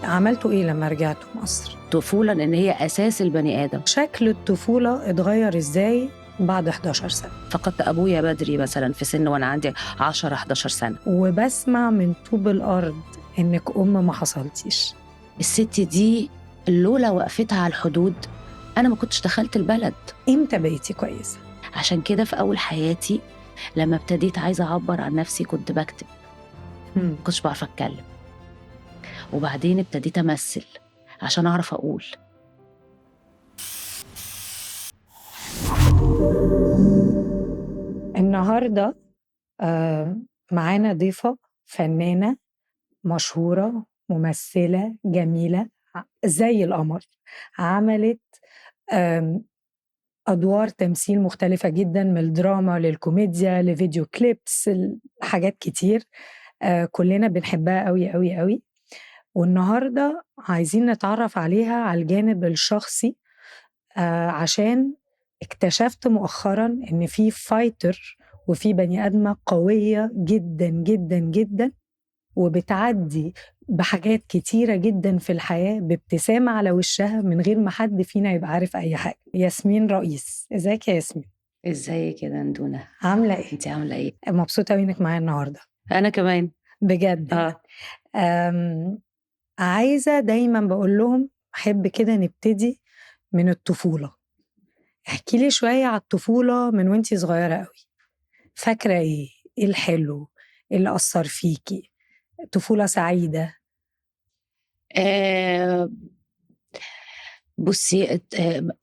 عملتوا إيه لما رجعتوا مصر؟ طفولة لأن هي أساس البني آدم. شكل الطفولة اتغير إزاي بعد 11 سنة؟ فقدت أبويا بدري مثلا في سن وأنا عندي 10-11 سنة. وبسمع من طوب الأرض إنك ما حصلتيش. الست دي لولا وقفتها على الحدود أنا ما كنتش دخلت البلد. إمتى بقيتي كويسة؟ عشان كده في أول حياتي لما ابتديت عايزة أعبر عن نفسي كنت بكتب، ما كنتش بعرف أتكلم، وبعدين ابتديت أمثل عشان أعرف أقول. النهاردة معانا ضيفة فنانة مشهورة، ممثلة جميلة زي القمر، عملت أدوار تمثيل مختلفة جدا، من الدراما للكوميديا لفيديو كليبس، حاجات كتير كلنا بنحبها قوي قوي قوي. والنهاردة عايزين نتعرف عليها على الجانب الشخصي، عشان اكتشفت مؤخرا إن في فايتر وفي بني آدمة قوية جدا جدا جدا، وبتعدي بحاجات كتيرة جدا في الحياة بابتسامة على وشها من غير ما حد فينا يبقى عارف أي حاجة. ياسمين رئيس، ازيك يا ياسمين؟ ازيك يا دندونة؟ عاملة ايه؟ انتي عاملة ايه؟ مبسوطة انك معايا النهاردة. أنا كمان بجد. عايزة دايما بقول لهم أحب كده نبتدي من الطفولة. احكي لي شوية على الطفولة من وانتي صغيرة قوي. فاكرة ايه الحلو اللي أثر فيكي؟ طفولة سعيدة. بصي،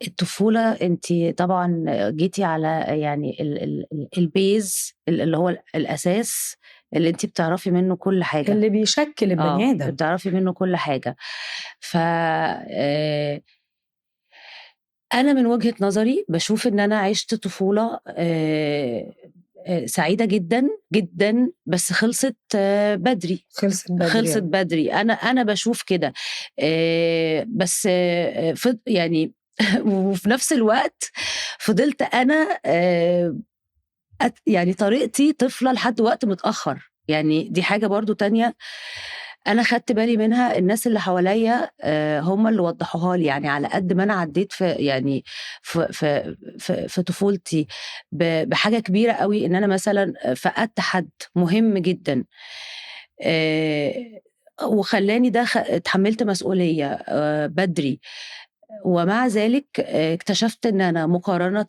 الطفولة انتي طبعا جيتي على يعني البيز اللي هو الأساس اللي انتي بتعرفي منه كل حاجة، اللي بيشكل البني آدم. بتعرفي منه كل حاجة. ف أنا من وجهة نظري بشوف إن أنا عشت طفولة سعيدة جدا جدا، بس خلصت بدري. خلصت بدري. أنا بشوف كده. بس يعني وفي نفس الوقت فضلت أنا يعني طريقتي طفلة لحد وقت متأخر. يعني دي حاجة برضو تانية أنا خدت بالي منها. الناس اللي حواليا هم اللي وضحوها لي. يعني على قد ما أنا عديت في يعني في طفولتي بحاجة كبيرة قوي، إن أنا مثلا فقدت حد مهم جدا وخلاني ده اتحملت مسؤولية بدري. ومع ذلك اكتشفت ان انا مقارنة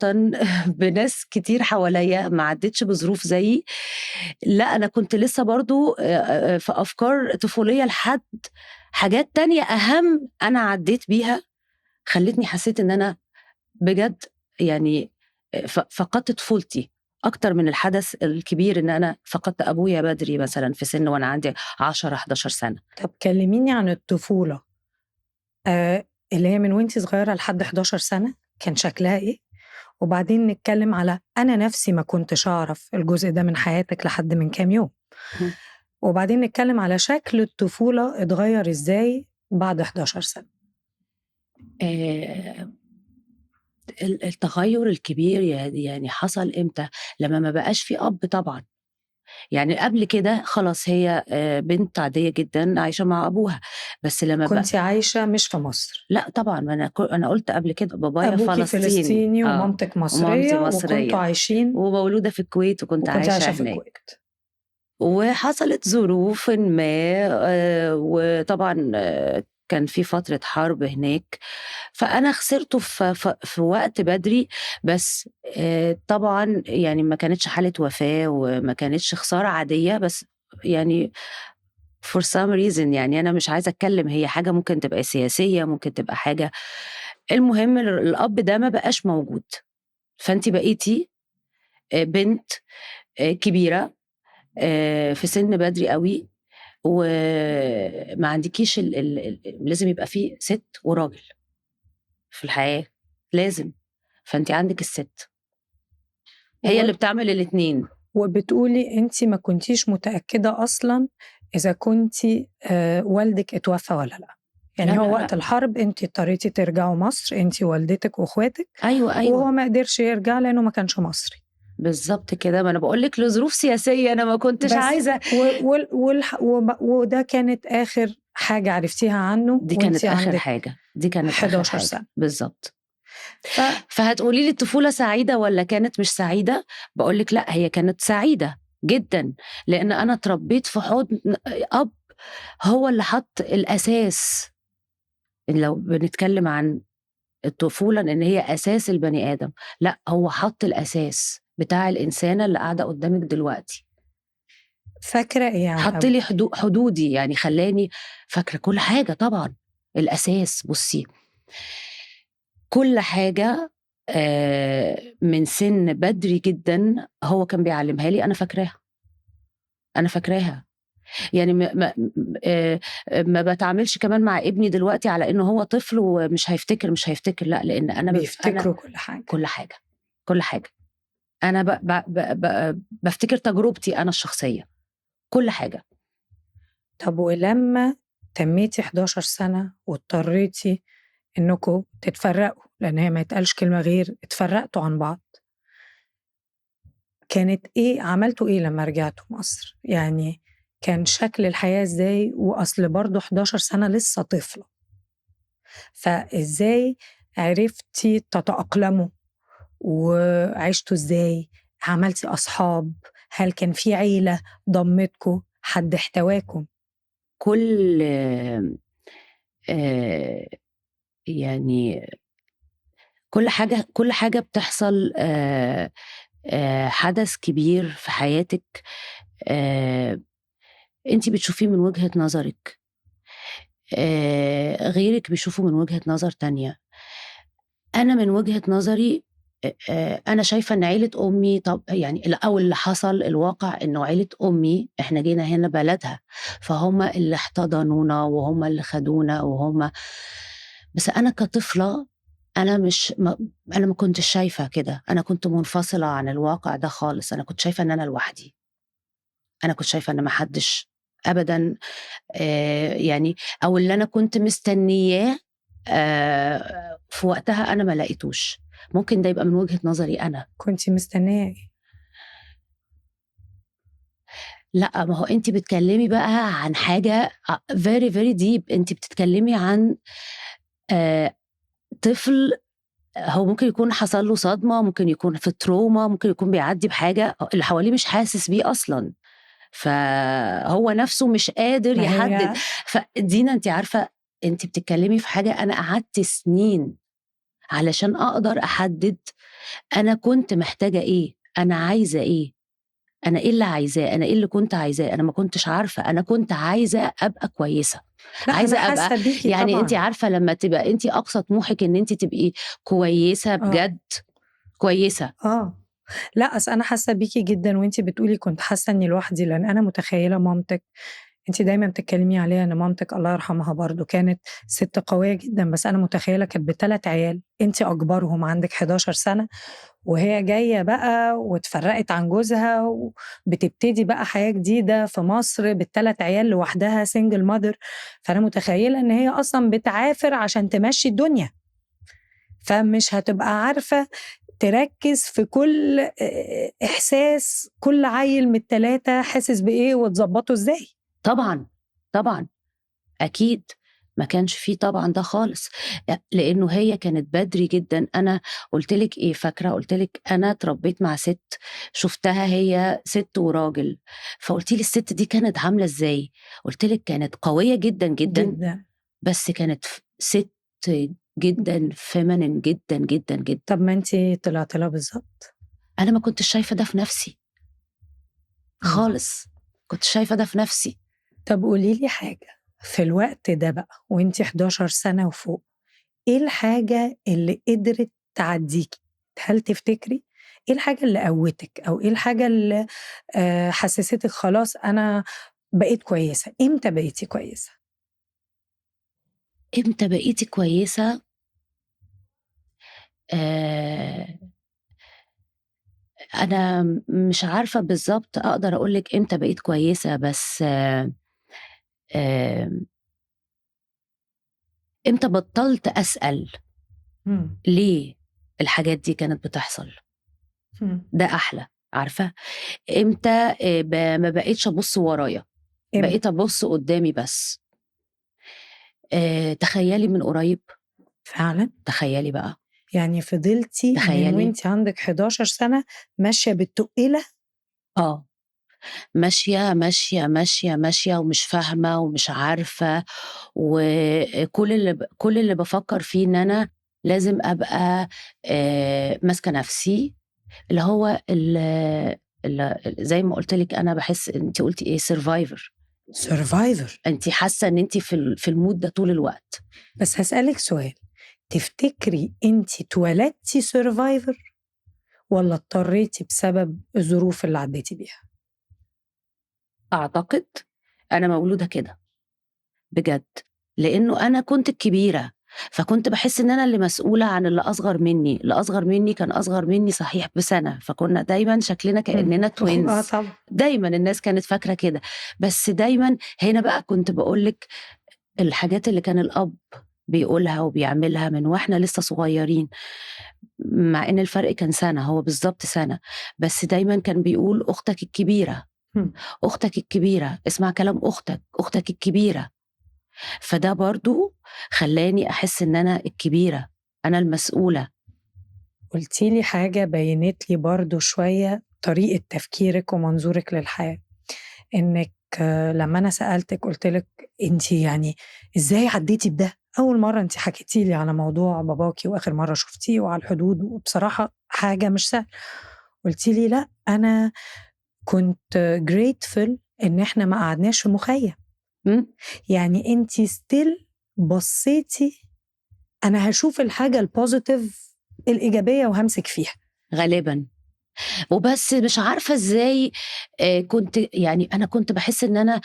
بناس كتير حواليا ما عدتش بظروف زيي، لا انا كنت لسه برضو في افكار طفولية لحد حاجات تانية اهم انا عديت بيها، خلتني حسيت ان انا بجد يعني فقدت طفولتي اكتر من الحدث الكبير ان انا فقدت ابويا بدري مثلا في سن وانا عندي 10-11 سنة. طب كلميني عن الطفولة اللي هي من وانتي صغيرة لحد 11 سنة، كان شكلها ايه؟ وبعدين نتكلم على أنا نفسي ما كنتش أعرف الجزء ده من حياتك لحد من كام يوم، وبعدين نتكلم على شكل الطفولة اتغير ازاي بعد 11 سنة. التغير الكبير يعني حصل امتى؟ لما ما بقاش في اب طبعا. يعني قبل كده خلاص هي بنت عادية جدا عايشة مع أبوها، بس لما كنتي عايشة مش في مصر؟ لا طبعا، ما أنا قلت قبل كده بابايا أبوكي فلسطيني ومامتك مصرية، وكنتوا عايشين، ومولودة في الكويت وكنت عايشة في هناك. الكويت. وحصلت ظروف ما وطبعا كان في فترة حرب هناك، فأنا خسرته في وقت بدري. بس طبعا يعني ما كانتش حالة وفاة وما كانتش خسارة عادية، بس يعني for some reason يعني أنا مش عايزة أتكلم، هي حاجة ممكن تبقى سياسية، ممكن تبقى حاجة. المهم الأب ده ما بقاش موجود، فأنتي بقيتي بنت كبيرة في سن بدري قوي، وما عندكيش لازم يبقى فيه ست وراجل في الحياة، لازم. فأنتِ عندك الست هي اللي بتعمل الاتنين. وبتقولي أنتِ ما كنتيش متأكدة أصلًا إذا كنتِ والدِك اتوفى والّا لأ، يعني لا هو لا وقت لا الحرب انت اضطريتي ترجعوا مصر، انت ووالدتك واخواتك، ايوه وهو ايوه ما قدرش يرجع لانه ما كانش مصري. بالظبط كده، ما انا بقول لك لظروف سياسيه انا ما كنتش بس عايزه. وده كانت آخر حاجة عرفتيها عنه دي كانت وانتي اخر عندك حاجه، دي كانت اخر 11 حاجه سنة. بالظبط. ف فهتقولي لي الطفوله سعيده ولا كانت مش سعيده؟ بقول لك لا، هي كانت سعيده جدا، لان انا اتربيت في حضن اب هو اللي حط الاساس. لو بنتكلم عن الطفولة إن هي أساس البني آدم، لأ هو حط الأساس بتاع الإنسانة اللي قاعدة قدامك دلوقتي. فاكرة إيه عن حط لي حدودي، يعني خلاني فاكرة كل حاجة طبعا. الأساس بصي، كل حاجة من سن بدري جدا هو كان بيعلمها لي، أنا فاكراها. يعني ما باتعاملش كمان مع ابني دلوقتي على إنه هو طفل ومش هيفتكر، مش هيفتكر، لأ، لإن أنا بيفتكروا كل حاجة؟ كل حاجة، كل حاجة. أنا بافتكر تجربتي أنا الشخصية، كل حاجة. طب ولما تميتي 11 سنة واضطريتي إنكم تتفرقوا، لأن هي ما يتقالش كلمة غير اتفرقتوا عن بعض، كانت إيه، عملتوا إيه لما رجعتوا مصر؟ يعني كان شكل الحياة إزاي؟ وأصل برضه 11 سنة لسه طفلة، فإزاي عرفتي تتأقلموا وعشتوا إزاي؟ عملتِ أصحاب؟ هل كان في عيلة ضمِّتكم، حد احتواكم؟ كل يعني كل حاجة بتحصل حدث كبير في حياتِك، آآ أنتِ بتشوفيه من وجهة نظرِك، غيرِك بيشوفه من وجهة نظر تانية. أنا من وجهة نظري أنا شايفة إن عيلة أمي، طب يعني أو اللي حصل الواقع إنه عيلة أمي إحنا جينا هنا بلدها، فهُم اللي احتضنونا وهُم اللي خدونا بس أنا كطفلة أنا مش ما أنا ما كنتش شايفة كده، أنا كنت منفصلة عن الواقع ده خالص، أنا كنت شايفة إن أنا لوحدي، أنا كنت شايفة إن ما حدش أبدًا يعني، أو اللي أنا كنت مستنياه في وقتها أنا ما لقيتوش. ممكن ده يبقى من وجهة نظري أنا. كنتِ مستنية إيه؟ لأ، ما هو أنتِ بتتكلمي بقى عن حاجة very very deep، أنتِ بتتكلمي عن آآ طفل هو ممكن يكون حصل له صدمة، ممكن يكون في trauma، ممكن يكون بيعدّي بحاجة اللي حواليه مش حاسس بيه أصلًا، فهو نَفْسه مش قادر ما يحدد. هي فدينا أنتِ عارفة، أنتِ بتتكلمي في حاجة أنا قعدت سنين علشان أقدر أحدد أنا كنت محتاجة إيه، أنا عايزة إيه، أنا إيه اللي عايزاه، أنا إيه اللي كنت عايزاه، أنا ما كنتش عارفة، أنا كنت عايزة أبقى كويسة، لأ، أنا عايزة أبقى، حاسة بيكِ يعني أنتِ طبعًا. عارفة لمّا تبقى أنتِ أقصى طموحِك إن أنتِ تبقي كويسة آه، بجد، كويسة. آه. لأ، أصل أنا حاسة بيكِ جدًا وأنتِ بتقولي كنت حاسة إني لوحدي، لأن أنا متخيلة مامتِك، أنتِ دايمًا بتتكلمي عليها إن مامتِك الله يرحمها برضه كانت ست قوية جدًا، بس أنا متخيلة كانت ب3 عيال، أنتِ أكبرهم، عندِك 11 سنة، وهي جاية بقى واتفرّقت عن جوزها وبتبتدي بقى حياة جديدة في مصر بال3 عيال لوحدها single mother، فأنا متخيّلة إن هي أصلًا بتعافر عشان تمشّي الدنيا، فمش هتبقى عارفة تركّز في كل إحساس كل عيّل من ال3 حاسس بإيه وتضبّطه إزاي. طبعًا، طبعًا. أكيد، ما كانش في طبعًا ده خالص، لإنه هي كانت بدري جدًا. أنا قُلت لِك إيه، فاكرة قُلت لِك أنا اتربيت مع سِت، شُفتها هي سِت وراجل، فقُلتِ لي السِت دي كانت عاملة إزاي؟ قُلت لِك كانت قوية جدًا، جدًا، جدًا. بس كانت سِت جدًا feminine جدًا، جدًا، جدًا. طَب ما أنتِ طلعتِ لها بالضبط. أنا ما كنتش شايفة ده في نَفْسي إمم. خالص، ما كنتش شايفة ده في نَفْسي. طَب قولي لي حاجة، في الوقت ده بقى وأنتِ 11 سَنة وفوق، إيه الحاجة اللي قدرت تعدّيكِ؟ هل تفتكري؟ إيه الحاجة اللي قوّتِك أو إيه الحاجة اللي حسّستِك خلاص أنا بقيت كويسة، إمتى بقيتِ كويسة؟ إمتى بقيتِ كويسة؟ آآ أنا مش عارفة بالضبط أقدر أقول لِك إمتى بقيت كويسة، بس آمم إمتى بطّلت أسأل إمم. ليه الحاجات دي كانت بتحصل؟ إمم. ده أحلى، عارفة؟ إمتى ما بقيتش أبُص ورايا، إمتى؟ بقيت أبُص قدّامي بس. تخيّلي من قريب، فعلًا؟ تخيّلي بقى، يعني فضلتِ من تخيّلي وأنتِ عندِك 11 سنة ماشية بالتُقِّلة؟ آه. ماشية، ماشية، ماشية، ماشية ومش فاهمة ومش عارفة، كل اللي بافكّر فيه إن أنا لازم أبقى ماسكة نَفْسي، اللي هو زي ما قُلت لِك أنا باحس أنتِ قُلتِ إيه survivor. survivor. أنتِ حاسة إن أنتِ في الmood ده طول الوقت. بس هاسألِك سؤال، تفتكري أنتِ اتولدتِ survivor والّا اضطريتِ بسبب الظروف اللي عدّيتِ بيها؟ أعتقد أنا مولودة كده. بجد، لإنه أنا كنت الكبيرة، فكنت باحس إن أنا اللي مسؤولة عن اللي أصغر منّي، اللي أصغر منّي كان أصغر منّي صحيح بسَنة، فكنا دايمًا شكلنا كإننا twins. طبعًا. دايمًا الناس كانت فاكرة كده، بس دايمًا هنا بقى كنت باقول لِك الحاجات اللي كان الأب بيقولها وبيعملها من وإحنا لسه صغيرين، مع إن الفرق كان سَنة، هو بالضبط سَنة، بس دايمًا كان بيقول أختك الكبيرة، إمم. أختك الكبيرة، اسمع كلام أختك، أختك الكبيرة. فده برضه خلّاني أحس إن أنا الكبيرة، أنا المسؤولة. قُلتِ لي حاجة بيّنت لي برضه شوية طريقة تفكيرِك ومنظورِك للحياة، إنِّك لمّا أنا سألتِك قُلت لِك أنتِ يعني إزاي عدّيتِ بده؟ أول مرّة أنتِ حكيتِ لي على موضوع باباكِ وآخر مرّة شُفتيه وعلى الحدود، وبصراحة حاجة مش سهلة. قُلتِ لي لأ، أنا كنت grateful إن إحنا ما قعدناش في مُخيّم، إمم، يعني أنتِ still بصّيتِ أنا هاشوف الحاجة الpositive الإيجابية وهامسك فيها. غالبًا. وبس مش عارفة إزاي كنت يعني أنا كنت باحس إن أنا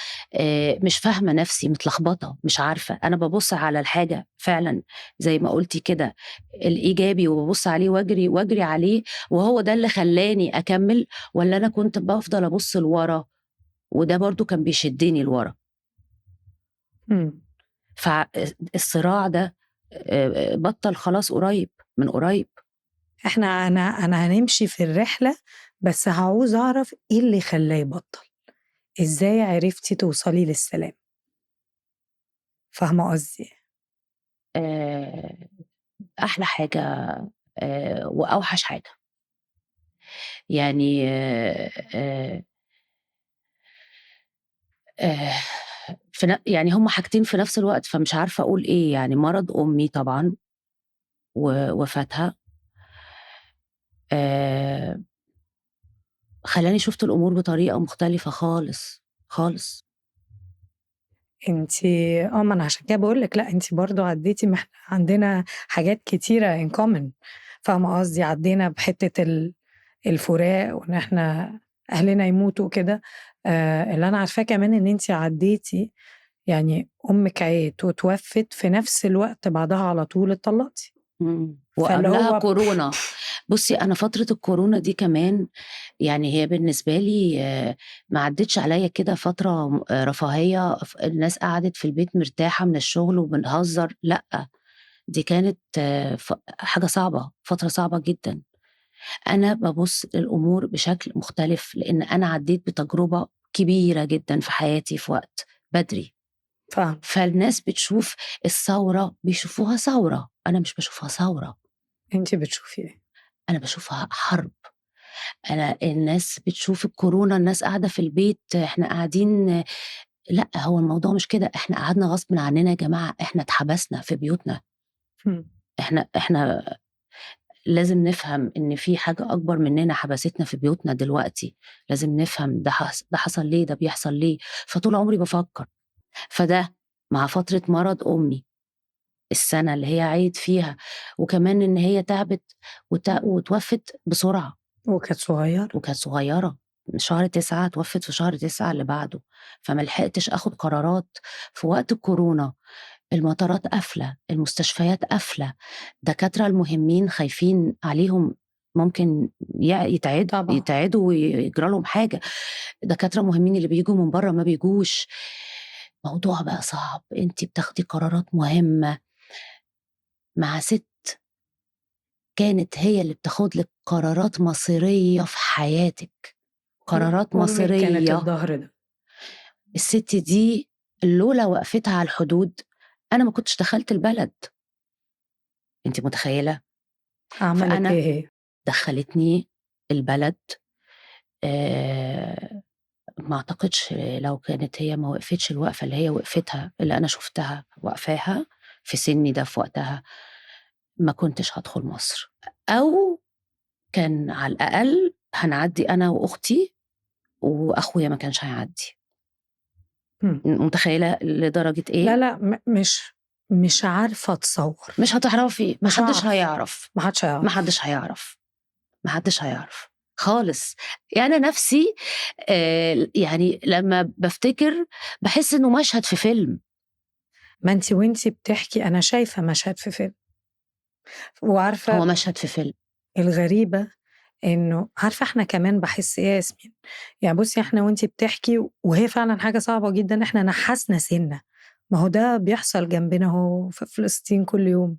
مش فاهمة نَفْسي، متلخبطة، مش عارفة. أنا بابُص على الحاجة فعلًا زي ما قُلتِ كده الإيجابي وبابُص عليه وأجري عليه وهو ده اللي خلّاني أكمّل والّا أنا كنت بافضل أبُص لورا وده برضه كان بيشدّني لورا. إمم. الصراع ده بطّل خلاص قريب، من قريب. أنا هنمشي في الرحلة، بس هاعوز أعرف إيه اللي خلّاه يبطّل، إزاي عرفتِ توصلي للسلام، فاهمة قصدي؟ آآ أحلى حاجة وأوحش حاجة. يعني آآ يعني هُم حاجتين في نفس الوقت، فمش عارفة أقول إيه، يعني مرض أمي طبعًا ووفاتها آآ خلّاني شُفت الأمور بطريقة مختلفة خالص، خالص. أنتِ ما أنا عشان كده باقول لِك لأ، أنتِ برضه عدّيتِ ما إحنا عندنا حاجات كتيرة in common، فاهمة قصدي؟ عدّينا بحتّة الفراق وإن إحنا أهلنا يموتوا وكده، اللي أنا عارفاه كمان إن أنتِ عدّيتِ يعني أمِك عيِّت واتوفِّت في نفس الوقت بعدها على طول اتطلّقتِ، فاللي وقبلها هو كورونا. بُصّي، أنا فترة الكورونا دي كمان يعني هي بالنسبة لي ما عدِّتش عليّا كده فترة رفاهية الناس قعدت في البيت مرتاحة من الشغل وبنهزر، لأ، دي كانت حاجة صعبة، فترة صعبة جدًا. أنا بابُص للأمور بشكل مختلف، لإن أنا عدّيت بتجربة كبيرة جدًا في حياتي في وقت بدري، فاهمة. فالناس بتشوف الثورة بيشوفوها ثورة، أنا مش باشوفها ثورة، أنتِ بتشوفي إيه؟ أنا باشوفها حرب. الناس بتشوف الكورونا الناس قاعدة في البيت، إحنا قاعدين لأ، هو الموضوع مش كده، إحنا قعدنا غصبٍ عننا يا جماعة، إحنا اتحبسنا في بيوتنا، إمم. إحنا لازم نفهم إن في حاجة أكبر مننا حبستنا في بيوتنا دلوقتي، لازم نفهم ده حصل ليه، ده بيحصل ليه، فطول عمري بافكّر، فده مع فترة مرض أمي، السنة اللي هي عِيِت فيها، وكمان إن هي تعبت واتوفت بسرعة. وكانت صغيّرة. وكانت صغيرة، شهر 9 اتوفّت في شهر 9 اللي بعده، فما لحقتش آخُد قرارات. في وقت الكورونا المطارات قافلة، المستشفيات قافلة، الدكاترة المهمين خايفين عليهم ممكن طبعًا. يتعدوا ويجرى لهم حاجة، دكاترة مهمين اللي بييجوا من برّه ما بيجوش، الموضوع بقى صعب، أنتِ بتاخدي قرارات مهمة، مع ست كانت هي اللي بتاخد لك قرارات مصيرية في حياتك، قرارات أمي كانت مصيرية. الظهر ده. الست دي لولا وقفتها على الحدود أنا ما كنتش دخلت البلد، أنت متخيلة؟ عملت فأنا إيه هي؟ دخلتني البلد. ما أعتقدش لو كانت هي ما وقفتش الوقفة اللي هي وقفتها، اللي أنا شفتها وقفاها في سني ده في وقتها، ما كنتش هدخل مصر، أو كان على الأقل هنعدي أنا وأختي وأخويا ما كانش هيعدي. مم. متخيلة لدرجة لا إيه؟ لا مش عارفة أتصور. مش هتعرفي، مش محدش هعرف. هيعرف، محدش هيعرف. محدش هيعرف، محدش هيعرف خالص. يعني أنا نفسي يعني لما بفتكر بحس إنه مشهد في فيلم. ما انتي وانتي بتحكي أنا شايفة مشهد في فيلم. هو وعارفة مشهد في فيلم. الغريبة إنه عارفة إحنا كمان باحس إيه يا ياسمين، يعني بُصّي إحنا وأنتِ بتحكي وهي فعلًا حاجة صعبة جدًا، إحنا نحّسنا سِنّة، ما هو ده بيحصل جنبنا أهو في فلسطين كل يوم،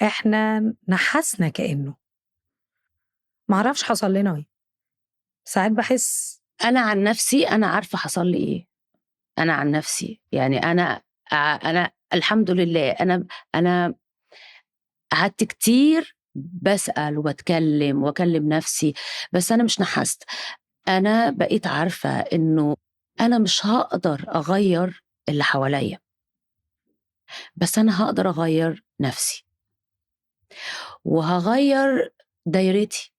إحنا نحّسنا كإنه، ما أعرفش حصل لنا إيه، ساعات باحس. أنا عن نفسي أنا عارفة حصل لي إيه، أنا عن نفسي يعني أنا الحمد لله أنا قعدت كتير باسأل وباتكلم وأكلم نفسي، بس أنا مش نحست. أنا بقيت عارفة إنه أنا مش هاقدر أغيّر اللي حواليّا، بس أنا هاقدر أغيّر نفسي، وهاغيّر دايرتي،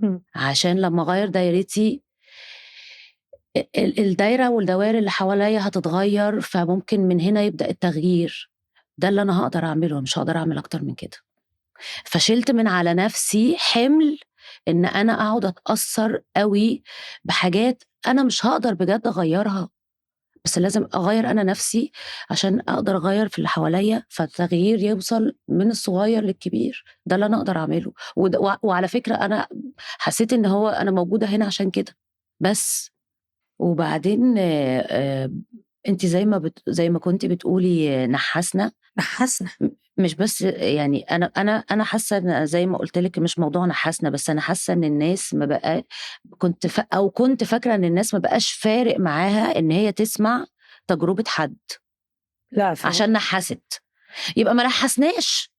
إمم. عشان لمّا أغيّر دايرتي الدايرة والدوائر اللي حواليّا هتتغيّر، فممكن من هنا يبدأ التغيير. ده اللي أنا هاقدر أعمله، مش هاقدر أعمل أكتر من كده. فشِلت من على نفسي حِمل إن أنا أقعد أتأثّر أوي بحاجات أنا مش هاقدر بجد أغيّرها، بس لازم أغيّر أنا نفسي عشان أقدر أغيّر في اللي حواليّا، فالتغيير يوصل من الصغير للكبير. ده اللي أنا أقدر أعمله. وعلى فكرة أنا حسّيت إن هو أنا موجودة هنا عشان كده، بس. وبعدين أنتِ زي ما كنتِ بتقولي نحّسنا. نحّسنا. مش بس يعني أنا حاسة إن زي ما قُلت لِك مش موضوع نحّسنا، بس أنا حاسة إن الناس ما بقى كنت فاكرة إن الناس ما بقاش فارق معاها إن هي تسمع تجربة حد لأ فارق. عشان نحّست. يبقى ما نحّسناش.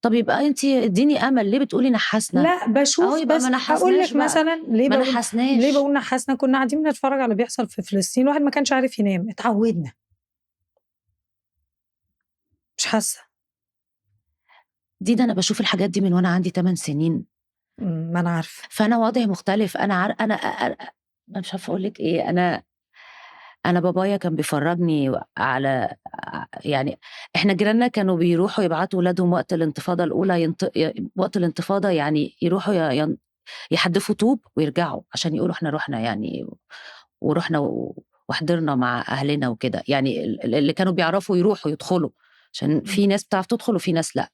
طَب يبقى أنتِ ادّيني أمل، ليه بتقولي نحّسنا؟ لأ أهو باشوف يبقى ما بس هاقول نحّسناش لِك بقى، مثلًا ما نحّسناش. ليه باقول نحّسنا، كنا قاعدين بنتفرّج على اللي بيحصل في فلسطين، الواحد ما كانش عارف ينام، اتعوّدنا، مش حاسة. ده أنا باشوف الحاجات دي من وأنا عندي 8 سنين. ما أنا عارفة. فأنا وضعي مختلف. أنا عار أنا مش عارفة أقول لِك إيه. أنا بابايا كان بيفرّجني على يعني إحنا جيراننا كانوا بيروحوا يبعتوا ولادهم وقت الانتفاضة الأولى وقت الانتفاضة يعني يروحوا يحدّفوا طوب ويرجعوا عشان يقولوا إحنا رُحنا يعني ورُحنا وحضرنا مع أهلنا وكده. يعني اللي كانوا بيعرفوا يروحوا يدخلوا، عشان إمم. في ناس بتعرف تدخل وفي ناس لأ.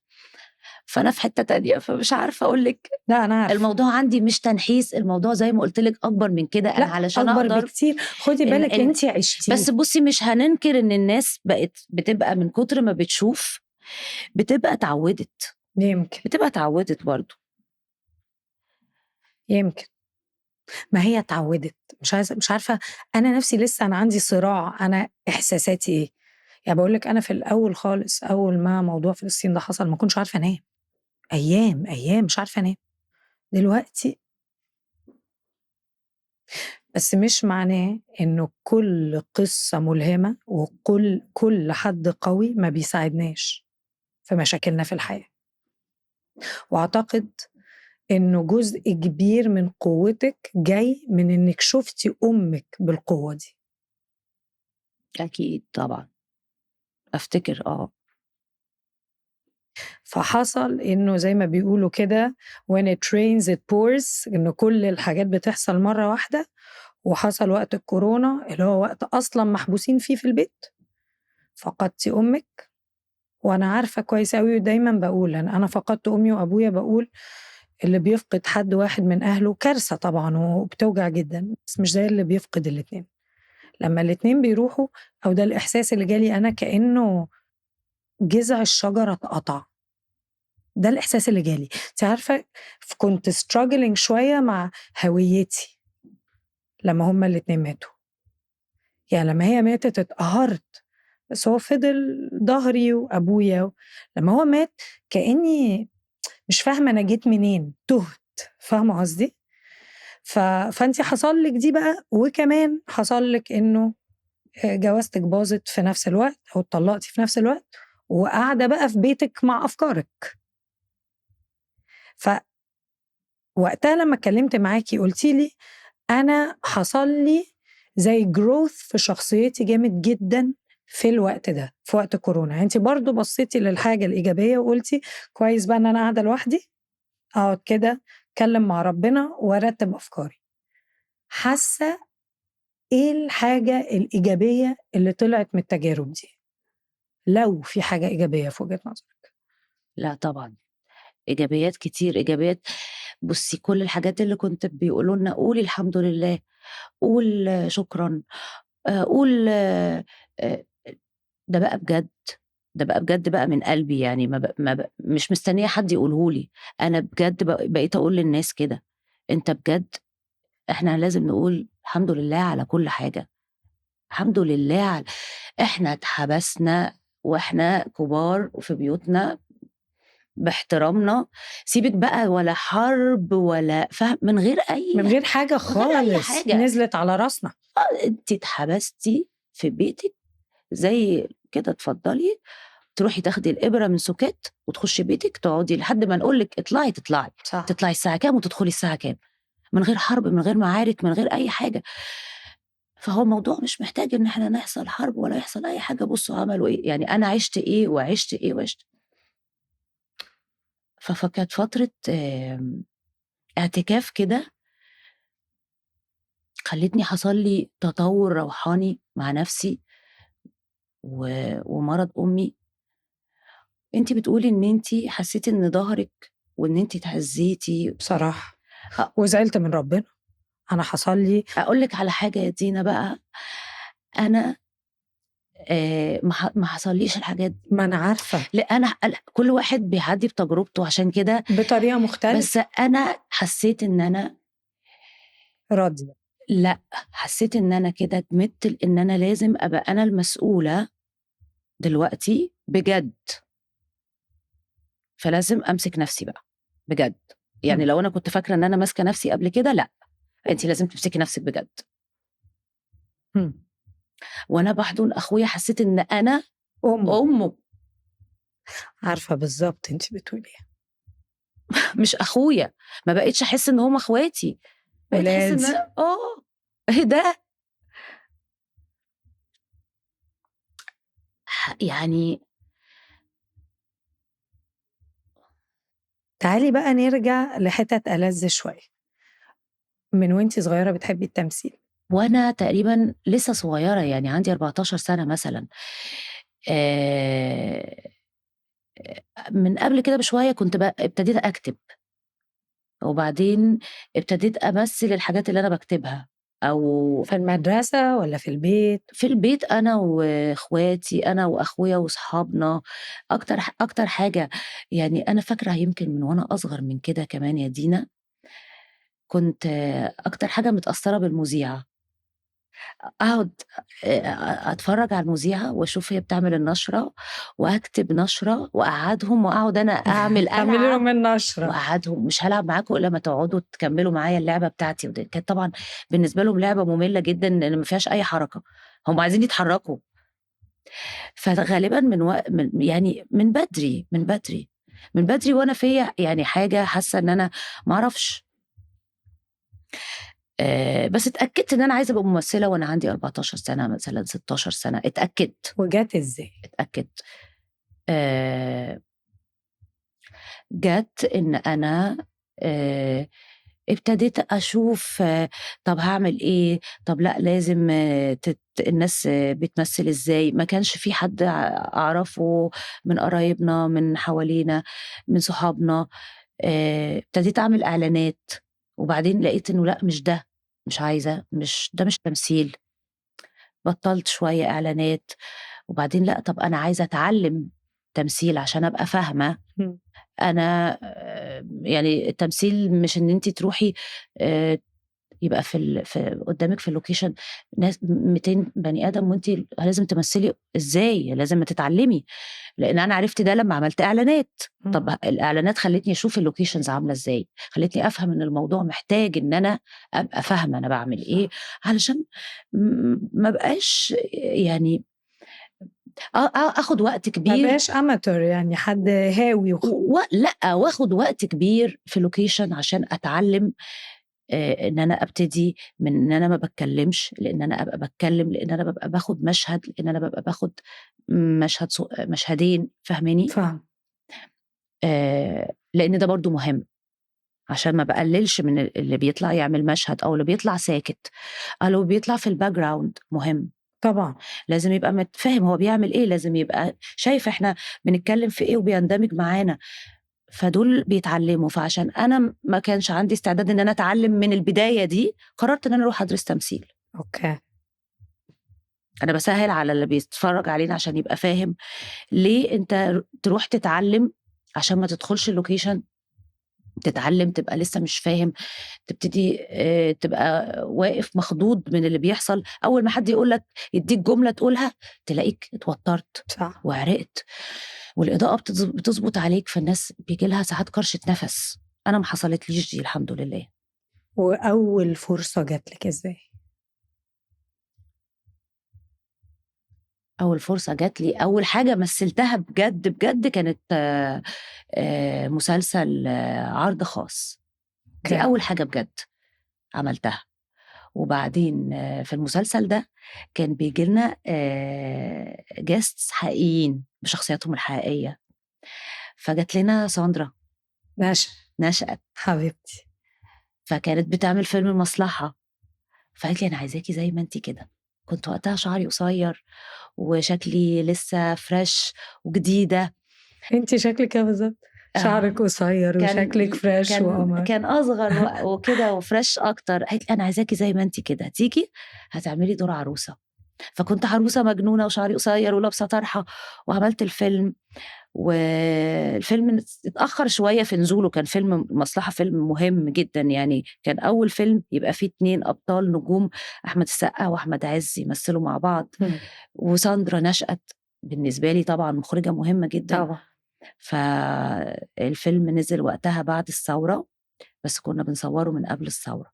فأنا في حتّة تانية، فمش عارفة أقول لِك. لأ أنا عارفة. الموضوع عندي مش تنحيس، الموضوع زي ما قُلت لِك أكبر من كده. أنا لأ علشان أكبر أقدر بكتير، خُدي إن بالِك إن أنتِ عِشتيه. بس بُصّي مش هننكر إن الناس بقت بتبقى من كتر ما بتشوف، بتبقى اتعوّدت، يمكن. بتبقى اتعوّدت برضه. يمكن. ما هي اتعوّدت، مش عارفة. أنا نَفْسي لسه أنا عندي صراع، أنا إحساساتي إيه؟ يعني باقول لِك أنا في الأول خالص أول ما موضوع فلسطين ده حصل ما كنتش عارفة أنام، أيام، أيام مش عارفة أنام. دلوقتي بس مش معناه إنه كل قصة ملهمة كل حد قوي ما بيساعدناش في مشاكلنا في الحياة، وأعتقد إنه جزء كبير من قوتِك جاي من إنِّك شُفتِ أمِّك بالقوة دي. أكيد طبعًا. أفتكر فحصل إنه زي ما بيقولوا كده when it rains it pours، إنه كل الحاجات بتحصل مرّة واحدة، وحصل وقت الكورونا اللي هو وقت أصلًا محبوسين فيه في البيت، فقدتِ أمِّك. وأنا عارفة كويس أوي ودايمًا باقول أنا فقدت أمي وأبويا، باقول اللي بيفقد حد واحد من أهله كارثة طبعًا وبتوجع جدًا، بس مش زي اللي بيفقد الاتنين. لمّا الاتنين بيروحوا أو ده الإحساس اللي جالي أنا كإنه جذع الشجرة اتقطع. ده الإحساس اللي جالي. أنتِ عارفة كنت struggling شوية مع هويتي لمّا هُم الاتنين ماتوا. يعني لمّا هي ماتت اتقهرت، بس هو فضل ضهري وأبويا لمّا هو مات كإني مش فاهمة أنا جيت منين، تُهت، فاهمة قصدي؟ فأنتِ حصل لِك دي بقى، وكمان حصل لِك إنه جوازتِك باظت في نفس الوقت أو اتطلّقتِ في نفس الوقت، وقاعدة بقى في بيتِك مع أفكارِك. فوقتها لمّا اتكلمت معاكِ قُلتِ لي أنا حصل لي زي growth في شخصيتي جامد جدًا في الوقت ده، في وقت كورونا. يعني أنتِ برضه بصيتِ للحاجة الإيجابية وقُلتِ كويس بقى إن أنا قاعدة لوحدي، أقعد كده أتكلم مع ربنا وأرتّب أفكاري. حاسة إيه الحاجة الإيجابية اللي طلعت من التجارب دي؟ لو في حاجة إيجابية في وجهة نظرِك. لأ طبعًا، إيجابيات كتير، إيجابيات. بُصّي، كل الحاجات اللي كنت بيقولوا لنا قولي الحمد لله، قُل شكرًا، قُل ده بقى بجد، ده بقى بجد بقى من قلبي، يعني ما ب مش مستنية حد يقوله لي، أنا بجد بقيت أقول للناس كده، أنت بجد إحنا لازم نقول الحمد لله على كل حاجة، الحمد لله إحنا اتحبسنا وإحنا كبار وفي بيوتنا باحترامنا، سيبِك بقى ولا حرب ولا من غير من أي غير حاجة من غير أي خالص حاجة، نزلت على راسنا. أنتِ اتحبستِ في بيتِك زي كده اتفضلي، تروحي تاخدي الإبرة من سوكات وتخشي بيتِك تقعدي لحد ما نقول لِك اطلعي، تطلعي، صح. تطلعي الساعة كام وتدخلي الساعة كام، من غير حرب، من غير معارك، من غير أي حاجة. فهو الموضوع مش محتاج إن إحنا نحصل حرب ولا يحصل أي حاجة، بُصّوا عملوا إيه، يعني أنا عِشت إيه وعِشت إيه وعِشت. فكانت فترة اعتكاف كده خلّتني حصل لي تطوّر روحاني مع نفسي ومرض أمي. أنتِ بتقولي إن أنتِ حسّيتِ إن ضهرِك وإن أنتِ اتهزّيتِ. بصراحة. أ وزعلت من ربنا. أنا حصل لي أقول لِك على حاجة يا دينا بقى، أنا ما حصلّيش الحاجات دي، ما أنا عارفة. لأ أنا كل واحد بيعدّي بتجربته عشان كده، بطريقة بس مختلفة. أنا حسّيت إن أنا راضية. لأ، حسّيت إن أنا كده جمدت إن أنا لازم أبقى أنا المسؤولة دلوقتي بجد، فلازم أمسك نَفْسي بقى بجد. يعني إمم. لو أنا كنت فاكرة إن أنا ماسكة نَفْسي قبل كده لأ، أنتِ لازم تمسكي نَفْسِك بجد. إمم. وأنا باحضن أخويا حسّيت إن أنا أمه. أمه عارفة بالضبط أنتِ بتقولي إيه. مش أخويا، ما بقيتش أحس إن هُم أخواتي، بقيت أحس إن ولادي. أنا إيه ده؟ يعني تعالي بقى نرجع لحتت ألذ شوية. من وأنتِ صغيرة بتحبي التمثيل. وأنا تقريبًا لسه صغيّرة، يعني عندي 14 سَنة مثلًا. آآ من قبل كده بشوية كنت ابتديت أكتب، وبعدين ابتديت أمثّل الحاجات اللي أنا باكتبها، أو في المدرسة والّا في البيت؟ في البيت أنا وإخواتي، أنا وأخويا وصحابنا. أكتر حاجة يعني أنا فاكرة يمكن من وأنا أصغر من كده كمان يا دينا، كنت أكتر حاجة متأثّرة بالمذيعة. أقعد أتفرّج على المذيعة وأشوف هي بتعمل النشرة، وأكتب نشرة وأقعّدهم وأقعد أنا تعملي ألعب لهم النشرة. وأقعّدهم مش هالعب معاكم إلا أمّا تقعدوا تكمّلوا معايا اللعبة بتاعتي، كانت طبعًا بالنسبة لهم لعبة مملة جدًا لإن ما فيهاش أي حركة، هم عايزين يتحرّكوا. فغالبًا من يعني من بدري، من بدري، من بدري وأنا فيّا يعني حاجة حاسة إن أنا ما أعرفش. بس اتأكدت إن أنا عايزة أبقى ممثلة وأنا عندي 14 سَنة مثلًا، 16 سَنة، اتأكدت، وجات إزاي؟ اتأكدت. آآ جات إن أنا آآ ابتديت أشوف طَب هاعمل إيه، طَب لأ لازم الناس بتمثّل إزاي، ما كانش في حد أعرفه من قرايبنا، من حوالينا، من صحابنا. ابتديت أعمل إعلانات، وبعدين لقيت إنه لأ مش ده، مش عايزة، ده مش تمثيل. بطّلت شوية إعلانات، وبعدين لأ طَب أنا عايزة أتعلّم، تمثيل عشان أبقى فاهمة إمم. أنا يعني التمثيل مش إن أنتِ تروحي آآ يبقى قدّامِك في الlocation ناس 200 بني آدم وأنتِ لازم تمثّلي إزاي؟ لازم تتعلّمي، لإن أنا عرفت ده لمّا عملت إعلانات. إمم. طَب الإعلانات خلّتني أشوف الlocations عاملة إزاي، خلّتني أفهم إن الموضوع محتاج إن أنا أبقى فاهمة أنا باعمل إيه، صح. علشان ما أبقاش يعني آخُد وقت ما كبير ابقاش amateur يعني حد هاوي لأ، وآخُد وقت كبير في location عشان أتعلّم إن أنا أبتدي من إن أنا ما باتكلّمش، لإن أنا أبقى باتكلّم، لإن أنا بابقى باخُد مشهد، لإن أنا بابقى باخُد مشهدين، فاهماني؟ فاهمة. لإن ده برضه مهم، عشان ما باقلّلش من اللي بيطلع يعمل مشهد أو اللي بيطلع ساكت، أو اللي بيطلع في الbackground مهم. طبعًا. لازم يبقى فاهم هو بيعمل إيه، لازم يبقى شايف إحنا بنتكلّم في إيه وبيندمج معانا. فدول بيتعلّموا، فعشان أنا ما كانش عندي استعداد إن أنا أتعلّم من البداية دي، قررت إن أنا أروح أدرس تمثيل. أوكي. أنا باسهّل على اللي بيتفرّج علينا عشان يبقى فاهم ليه أنت تروح تتعلّم عشان ما تدخلش الlocation تتعلّم تبقى لسه مش فاهم، تبتدي تبقى واقف مخضوض من اللي بيحصل، أول ما حد يقول لك يدّيك جملة تقولها تلاقيك اتوتّرت صح. وعرقت، والإضاءة بتضبط عليك، فالناس بييجي لها ساعات كرشة نَفَس. أنا ما حصلتليش دي الحمد لله. وأول فرصة جات لِك إزاي؟ أول فرصة جات لي، أول حاجة مثّلتها بجد، بجد كانت مسلسل عرض خاص. دي أوكي. أول حاجة بجد عملتها. وبعدين في المسلسل ده كان بييجي لنا guests حقيقيين بشخصياتهم الحقيقية، فجات لنا ساندرا نشأت، حبيبتي. فكانت بتعمل فيلم المصلحة، فقالت لي: "أنا عايزاكِ زي ما أنتِ كده." كنت وقتها شعري قصير وشكلي لسه فريش وجديدة. أنتِ شكلِك كده بالضبط، آه. شعرِك قصير كان وشكلِك فريش كان وقمر. كان أصغر وكده وفريش أكتر، قالت لي: "أنا عايزاكِ زي ما أنتِ كده، تيجي هتعملي دور عروسة." فكنت عروسة مجنونة وشعري قصير ولابسة طرحة وعملت الفيلم، والفيلم اتأخر شوية في نزوله، كان فيلم مصلحة فيلم مهم جدًا يعني، كان أول فيلم يبقى فيه 2 أبطال نجوم، أحمد السقا وأحمد عز يمثلوا مع بعض، إمم. وساندرا نشأت بالنسبة لي طبعًا مخرجة مهمة جدًا. طبعًا. فالفيلم نزل وقتها بعد الثورة، بس كنا بنصوّره من قبل الثورة،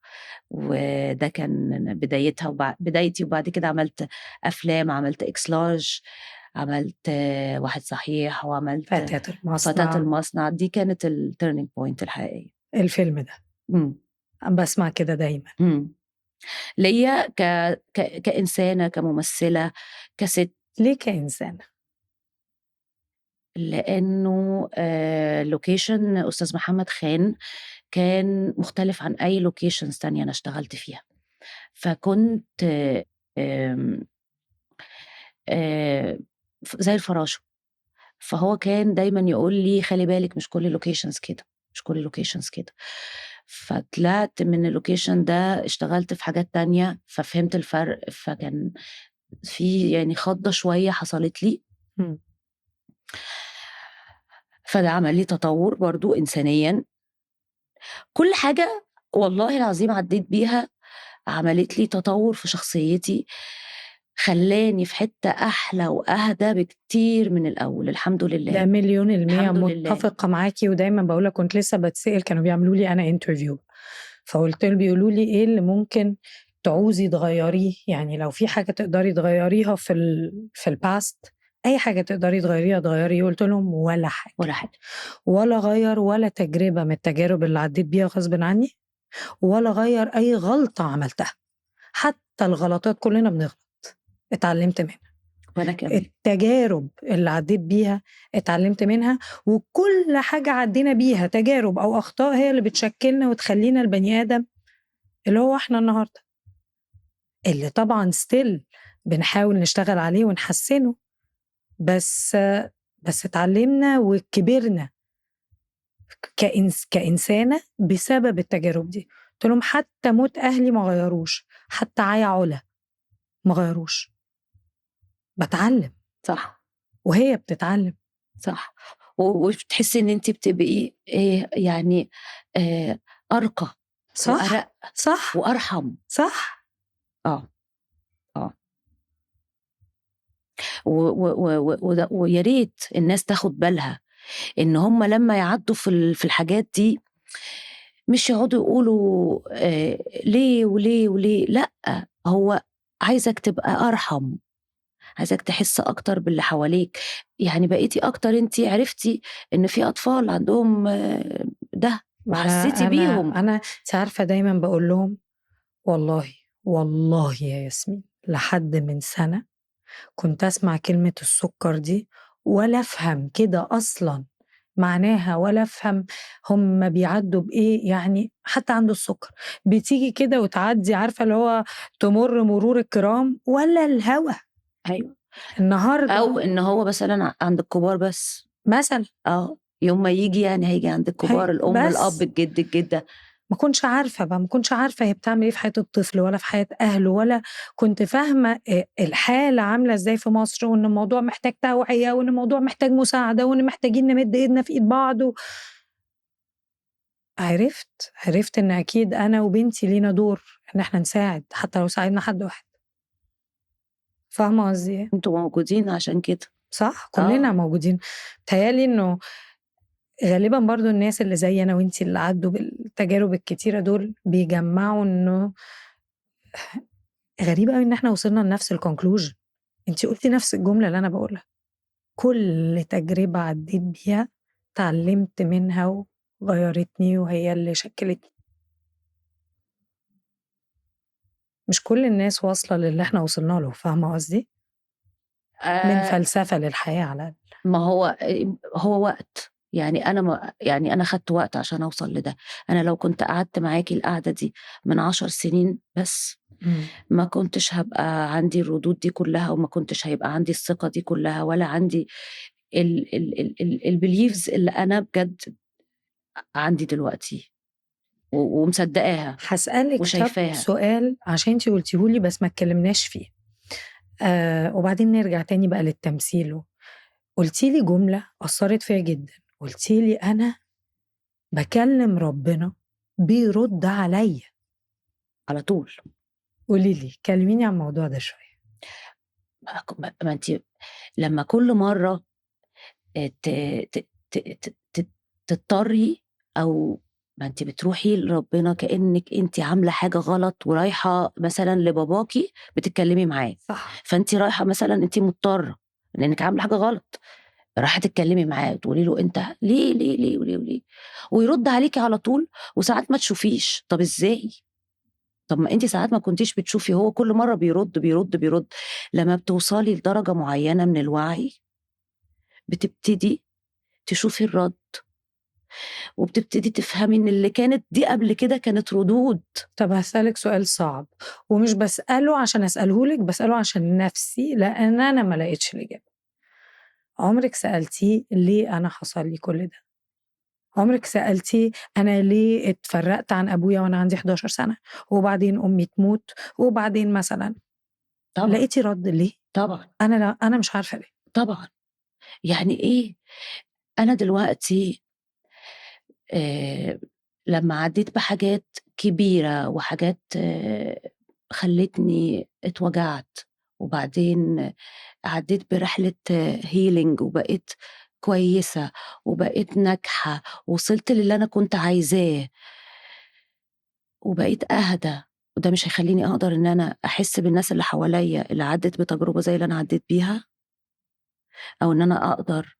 وده كان بدايتها بدايتي، وبعد كده عملت أفلام، عملت إكس لارج، عملت واحد صحيح، وعملت فتاة فتاة المصنع. المصنع، دي كانت الturning point الحقيقية. الفيلم ده، إمم، باسمع كده دايمًا. إمم. ليّا كإنسانة، كممثلة، كسِت، ليه كإنسانة؟ لإنه location أستاذ محمد خان كان مختلف عن أي locations تانية أنا اشتغلت فيها، فكنت آمم زي الفراشة، فهو كان دايمًا يقول لي: "خلي بالِك مش كل الlocations كده، مش كل الlocations كده." فطلعت من الlocation ده اشتغلت في حاجات تانية، ففهمت الفرق، فكان في يعني خضّة شوية حصلت لي، إمم. فده عمل لي تطوّر برضه إنسانيًا. كل حاجة والله العظيم عدّيت بيها عملت لي تطوّر في شخصيتي، خلّاني في حتّة أحلى وأهدى بكتير من الأول، الحمد ده لله، مليون المِيّة الحمد لله. متّفقة معاكِ، ودايمًا باقول لك كنت لسه باتسأل كانوا بيعملوا لي أنا interview، فقُلت بيقولوا لي: "إيه اللي ممكن تعوزي تغيّريه؟ يعني لو في حاجة تقدري تغيّريها في الpast، أي حاجة تقدري تغيّريها تغيّري." قُلت لهم: "ولا حاجة، ولا حاجة. ولا أغيّر ولا تجربة من التجارب اللي عدّيت بيها غصبٍ عني، ولا أغيّر أي غلطة عملتها، حتى الغلطات كُلّنا بنغلط، اتعلّمت منها." وأنا كمان. التجارب اللي عدّيت بيها اتعلّمت منها، وكل حاجة عدّينا بيها تجارب أو أخطاء هي اللي بتشكّلنا وتخلّينا البني آدم اللي هو إحنا النهارده، اللي طبعًا still بنحاول نشتغل عليه ونحسّنه، بس بس اتعلّمنا وكبرنا كإنسانة بسبب التجارب دي. قُلت لهم: "حتى موت أهلي ما غيّروش، حتى عيا عُلا ما غيّروش، باتعلّم صح. وهي بتتعلّم." صح. وبتحسي إن أنتِ بتبقي يعني أرقى صح، وأرَق صح، وأرحم. صح. آه، آه. ويا ريت الناس تاخد بالها إن هم لمّا يعدّوا في الحاجات دي مش يقعدوا يقولوا ليه، وليه، وليه، لأ، هو عايزك تبقى أرحم، عايزك تحس أكتر باللي حواليك، يعني بقيتِ أكتر أنتِ عرفتِ إن في أطفال عندهم ده ما وحسيتِ بيهم. أنا أنتِ عارفة دايمًا باقول لهم والله، والله يا ياسمين لحد من سَنة كنت أسمع كلمة السُكّر دي ولا أفهم كده أصلًا معناها ولا أفهم هم بيعدّوا بإيه، يعني حتى عنده السُكّر بتيجي كده وتعدّي عارفة اللي هو تمُر مرور الكرام ولا الهوا. أيوه. أو النهارده إن هو مثلًا عند الكبار بس. مثلًا يوم ما ييجي يعني هييجي عند الكبار، الأم، الأب، بس الجد، الجدة. ما كنتش عارفة بقى، ما كنتش عارفة هي بتعمل إيه في حياة الطفل ولا في حياة أهله ولا كنت فاهمة الحالة عاملة إزاي في مصر وإن الموضوع محتاج توعية وإن الموضوع محتاج مساعدة وإن محتاجين نمِد إيدنا في إيد بعض عرفت إن أكيد أنا وبنتي لينا دور إن إحنا نساعد، حتى لو ساعدنا حد واحد. فاهمة قصدي إيه؟ أنتم موجودين عشان كده. صح، كلنا آه. موجودين. بيتهيأ لي إنه غالبًا برضه الناس اللي زي أنا وأنتِ اللي عدّوا بالتجارب الكتيرة دول بيجمّعوا إنه غريبة أوي إن إحنا وصلنا لنفس الconclusion. أنتِ قُلتِ نفس الجملة اللي أنا باقولها، كل تجربة عدّيت بيها اتعلمت منها وغيّرتني وهي اللي شكّلتني. مش كل الناس واصلة للي إحنا وصلنا له، فاهمة قصدي؟ من آآ فلسفة للحياة على الأقل. ما هو هو وقت، يعني أنا يعني أنا خدت وقت عشان أوصل لده. أنا لو كنت قعدت معاكِ القعدة دي من 10 سنين بس، إمم. ما كنتش هابقى عندي الردود دي كلّها وما كنتش هيبقى عندي الثقة دي كلّها ولا عندي الbeliefs اللي أنا بجد عندي دلوقتي ومصدقاها هاسألِك طَب وشايفاها. سؤال عشان أنتِ قُلتيه لي بس ما اتكلمناش فيه، وبعدين نرجع تاني بقى للتمثيل قُلتِ لي جملة أثّرت فيّا جدًا، قُلتِ لي: "أنا باكلّم ربنا بيرُد عليّا." على طول. قولي لي، كلميني عن الموضوع ده شوية. ما أنتِ لمّا كل مرّة ت ت ت ت ت تضطري أو ما أنتِ بتروحي لربنا كإنِّك أنتِ عاملة حاجة غلط ورايحة مثلًا لباباكِ بتتكلّمي معاه، صح. فأنتِ رايحة مثلًا أنتِ مضطرة لإنِّك عاملة حاجة غلط، رايحة تتكلّمي معاه وتقولي له أنت ليه، ليه، ليه، وليه، وليه، ويرُد عليكِ على طول وساعات ما تشوفيش، طَب إزاي؟ طَب ما أنتِ ساعات ما كنتيش بتشوفي، هو كل مرّة بيرُد، بيرُد، بيرُد، لمّا بتوصلي لدرجة معيّنة من الوعي بتبتدي تشوفي الرَد. وبتبتدي تفهمي إن اللي كانت دي قبل كده كانت ردود. طب هاسألِك سؤال صعب، ومش باسأله عشان أسأله لِك، باسأله عشان نَفْسي، لإن أنا ما لقيتش الإجابة. عمرِك سألتيه ليه أنا حصل لي كل ده؟ عمرِك سألتيه أنا ليه اتفرّقت عن أبويا وأنا عندي 11 سَنة، وبعدين أمي تموت، وبعدين مثلًا طبعًا، لقيتِ رَد ليه؟ طبعًا، أنا مش عارفة ليه. طبعًا. يعني إيه، أنا دلوقتي آآ لمّا عدّيت بحاجات كبيرة وحاجات خلّتني اتوجعت، وبعدين عدّيت برحلة healing وبقيت كويسة، وبقيت ناجحة، ووصلت للي أنا كنت عايزاه، وبقيت أهدى، وده مش هيخلّيني أقدر إن أنا أحس بالناس اللي حواليّا اللي عدّت بتجربة زي اللي أنا عدّيت بيها، أو إن أنا أقدر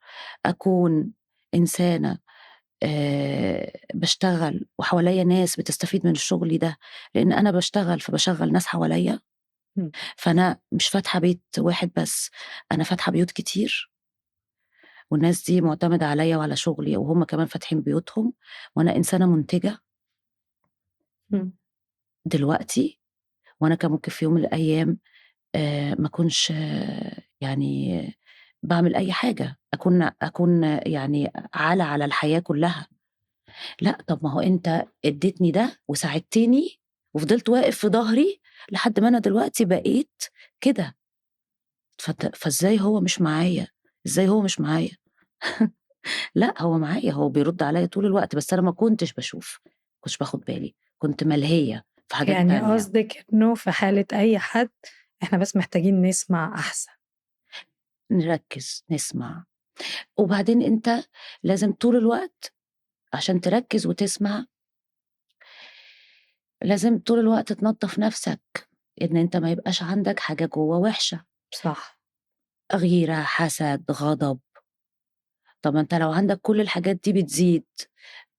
أكون إنسانة باشتغل وحواليّا ناس بتستفيد من شغلي ده، لإن أنا باشتغل فباشغّل ناس حواليّا، إمم. فأنا مش فاتحة بيت واحد بس، أنا فاتحة بيوت كتير، والناس دي مُعتمدة عليّا وعلى شغلي وهُم كمان فاتحين بيوتهم، وأنا إنسانة مُنتجة إمم. دلوقتي، وأنا كان ممكن في يوم من الأيام ما أكونش يعني باعمل أي حاجة، أكون يعني عالة على الحياة كلّها. لأ، طب ما هو أنت ادّيتني ده وساعدتني وفضلت واقف في ضهري لحد ما أنا دلوقتي بقيت كده، فإزاي هو مش معايا، إزاي هو مش معايا؟ لأ، هو معايا، هو بيرُد عليّا طول الوقت، بس أنا ما كنتش باشوف، ما كنتش باخد بالي، كنت ملهية في حاجات يعني تانية. قصدِك إنه في حالة أي حد إحنا بس محتاجين نسمع أحسن. نركّز، نسمع، وبعدين أنت لازم طول الوقت عشان تركّز وتسمع، لازم طول الوقت تنضّف نَفْسك، إن أنت ما يبقاش عندك حاجة جوّه وِحشة، صح. غيرة، حسد، غضب. طَب ما أنت لو عندك كل الحاجات دي بتزيد،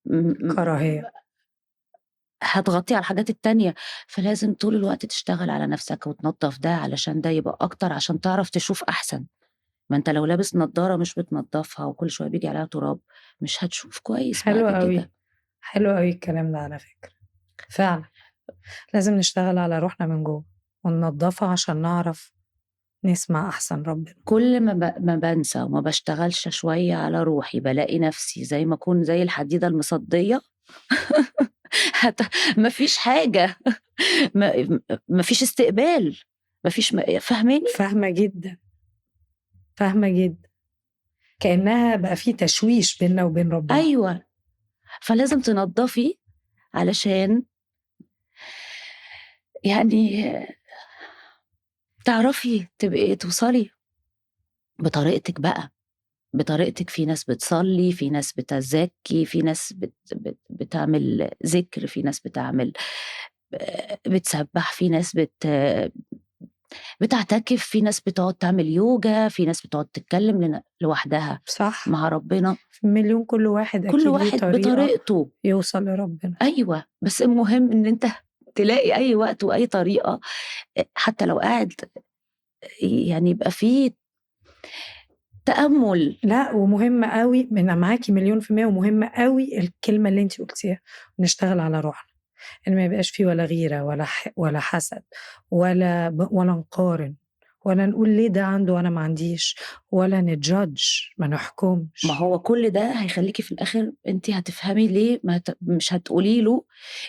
م م كراهية. هتغطي على الحاجات التانية، فلازم طول الوقت تشتغل على نَفْسك وتنضّف ده علشان ده يبقى أكتر عشان تعرف تشوف أحسن. ما أنت لو لابس نضارة مش بتنضّفها وكل شوية بييجي عليها تراب، مش هتشوف كويس حلو بعد أوي، كده. حلو أوي الكلام ده على فكرة. فعلًا، لازم نشتغل على روحنا من جوّه وننضّفها عشان نعرف نسمع أحسن ربنا. كل ما بانسى وما باشتغلش شوية على روحي، بالاقي نفسي زي ما أكون زي الحديدة المصدية هت ما فيش حاجة ما فيش استقبال، ما فيش فاهماني؟ فاهمة جدًا، فاهمة جدًا. كإنها بقى في تشويش بيننا وبين ربنا. أيوه، فلازم تنضّفي علشان يعني تعرفي تبقي توصلي بطريقتك بقى. بطريقتِك، في ناس بتصلّي، في ناس بتزكّي، في ناس بتعمل ذِكر، في ناس بتعمل بتسبّح، في ناس بتعتكف، في ناس بتقعد تعمل يوجا، في ناس بتقعد تتكلّم لوحدها صح. مع ربنا، مليون كل واحد كل أكيد ليه واحد طريقة بطريقته. يوصل لربنا. أيوه، بس المهم إن أنت تلاقي أي وقت وأي طريقة، حتى لو قاعد يعني يبقى في تأمُّل. لأ، ومهم أوي أنا معاكِ مليون في المِيّة ومهم أوي الكلمة اللي أنتِ قُلتيها، نشتغل على روحنا، إن ما يبقاش في ولا غيرة ولا حسد ولا نقارن، ولا نقول ليه ده عنده وأنا ما عنديش، ولا نjudge ما ما نحكمش. هو كل ده هيخلّيكِ في الآخر أنتِ هتفهمي ليه ما مش هتقولي له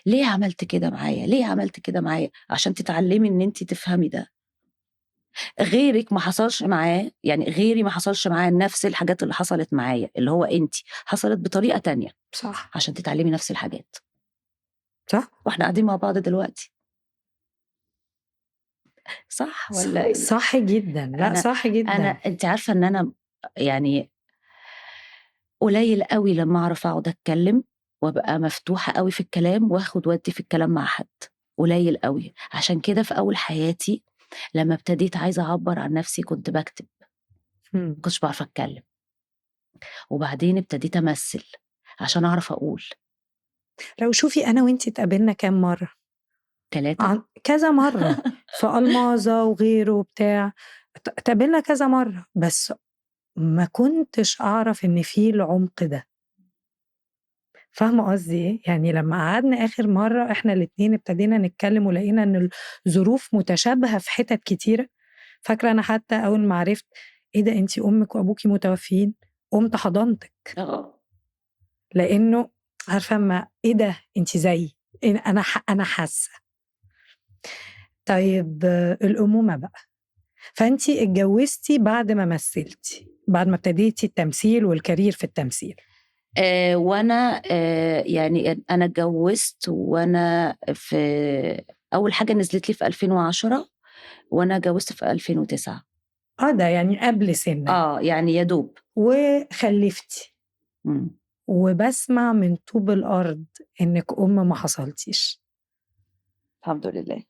ليه عملت كده معايا، ليه عملت كده معايا، عشان تتعلمي إن أنتِ تفهمي ده. غيرِك ما حصلش معاه، يعني غيري ما حصلش معاه نفس الحاجات اللي حصلت معايا، اللي هو أنتِ، حصلت بطريقة تانية صح. عشان تتعلمي نفس الحاجات، صح. وإحنا قاعدين مع بعض دلوقتي، صح والّا إيه؟ صح جدًا، لأ أنا صح جدًا. أنتِ عارفة إن أنا يعني قليل أوي لمّا أعرف أقعد أتكلّم، وأبقى مفتوحة أوي في الكلام، وآخد وأدّي في الكلام مع حد، قليل أوي. عشان كده في أول حياتي لمّا ابتديت عايزة أعبّر عن نفسي كنت باكتب، إمم. ما كنتش باعرف أتكلّم، وبعدين ابتديت أمثّل عشان أعرف أقول. لو شوفي أنا وأنتِ اتقابلنا كام مرّة، 3. كذا مرّة، في ألماظة وغيره وبتاع، اتقابلنا كذا مرّة، بس ما كنتش أعرف إن في العمق ده. فاهمة قصدي إيه؟ يعني لمّا قعدنا آخر مرّة إحنا الاتنين ابتدينا نتكلّم ولقينا إن الظروف متشابهة في حِتت كتيرة، فاكرة أنا حتى أول ما عرفت إيه ده أنتِ أمِك وأبوكِ متوفيين، قُمت حضنتِك، آه. لإنه عارفة أمّا إيه ده أنتِ زيي، أنا حاسة. طيب الأمومة بقى، فأنتِ اتجوّزتِ بعد ما مثّلتِ، بعد ما ابتديتِ التمثيل والcareer في التمثيل. وأنا يعني أنا اتجوّزت وأنا أول حاجة نزلت لي في 2010 وأنا اتجوّزت في 2009. ده يعني قبل سِنّك، يعني يا دوب. وخلّفتِ. إمم. وباسمع من طوب الأرض إنِّك ما حصلتيش. الحمد لله.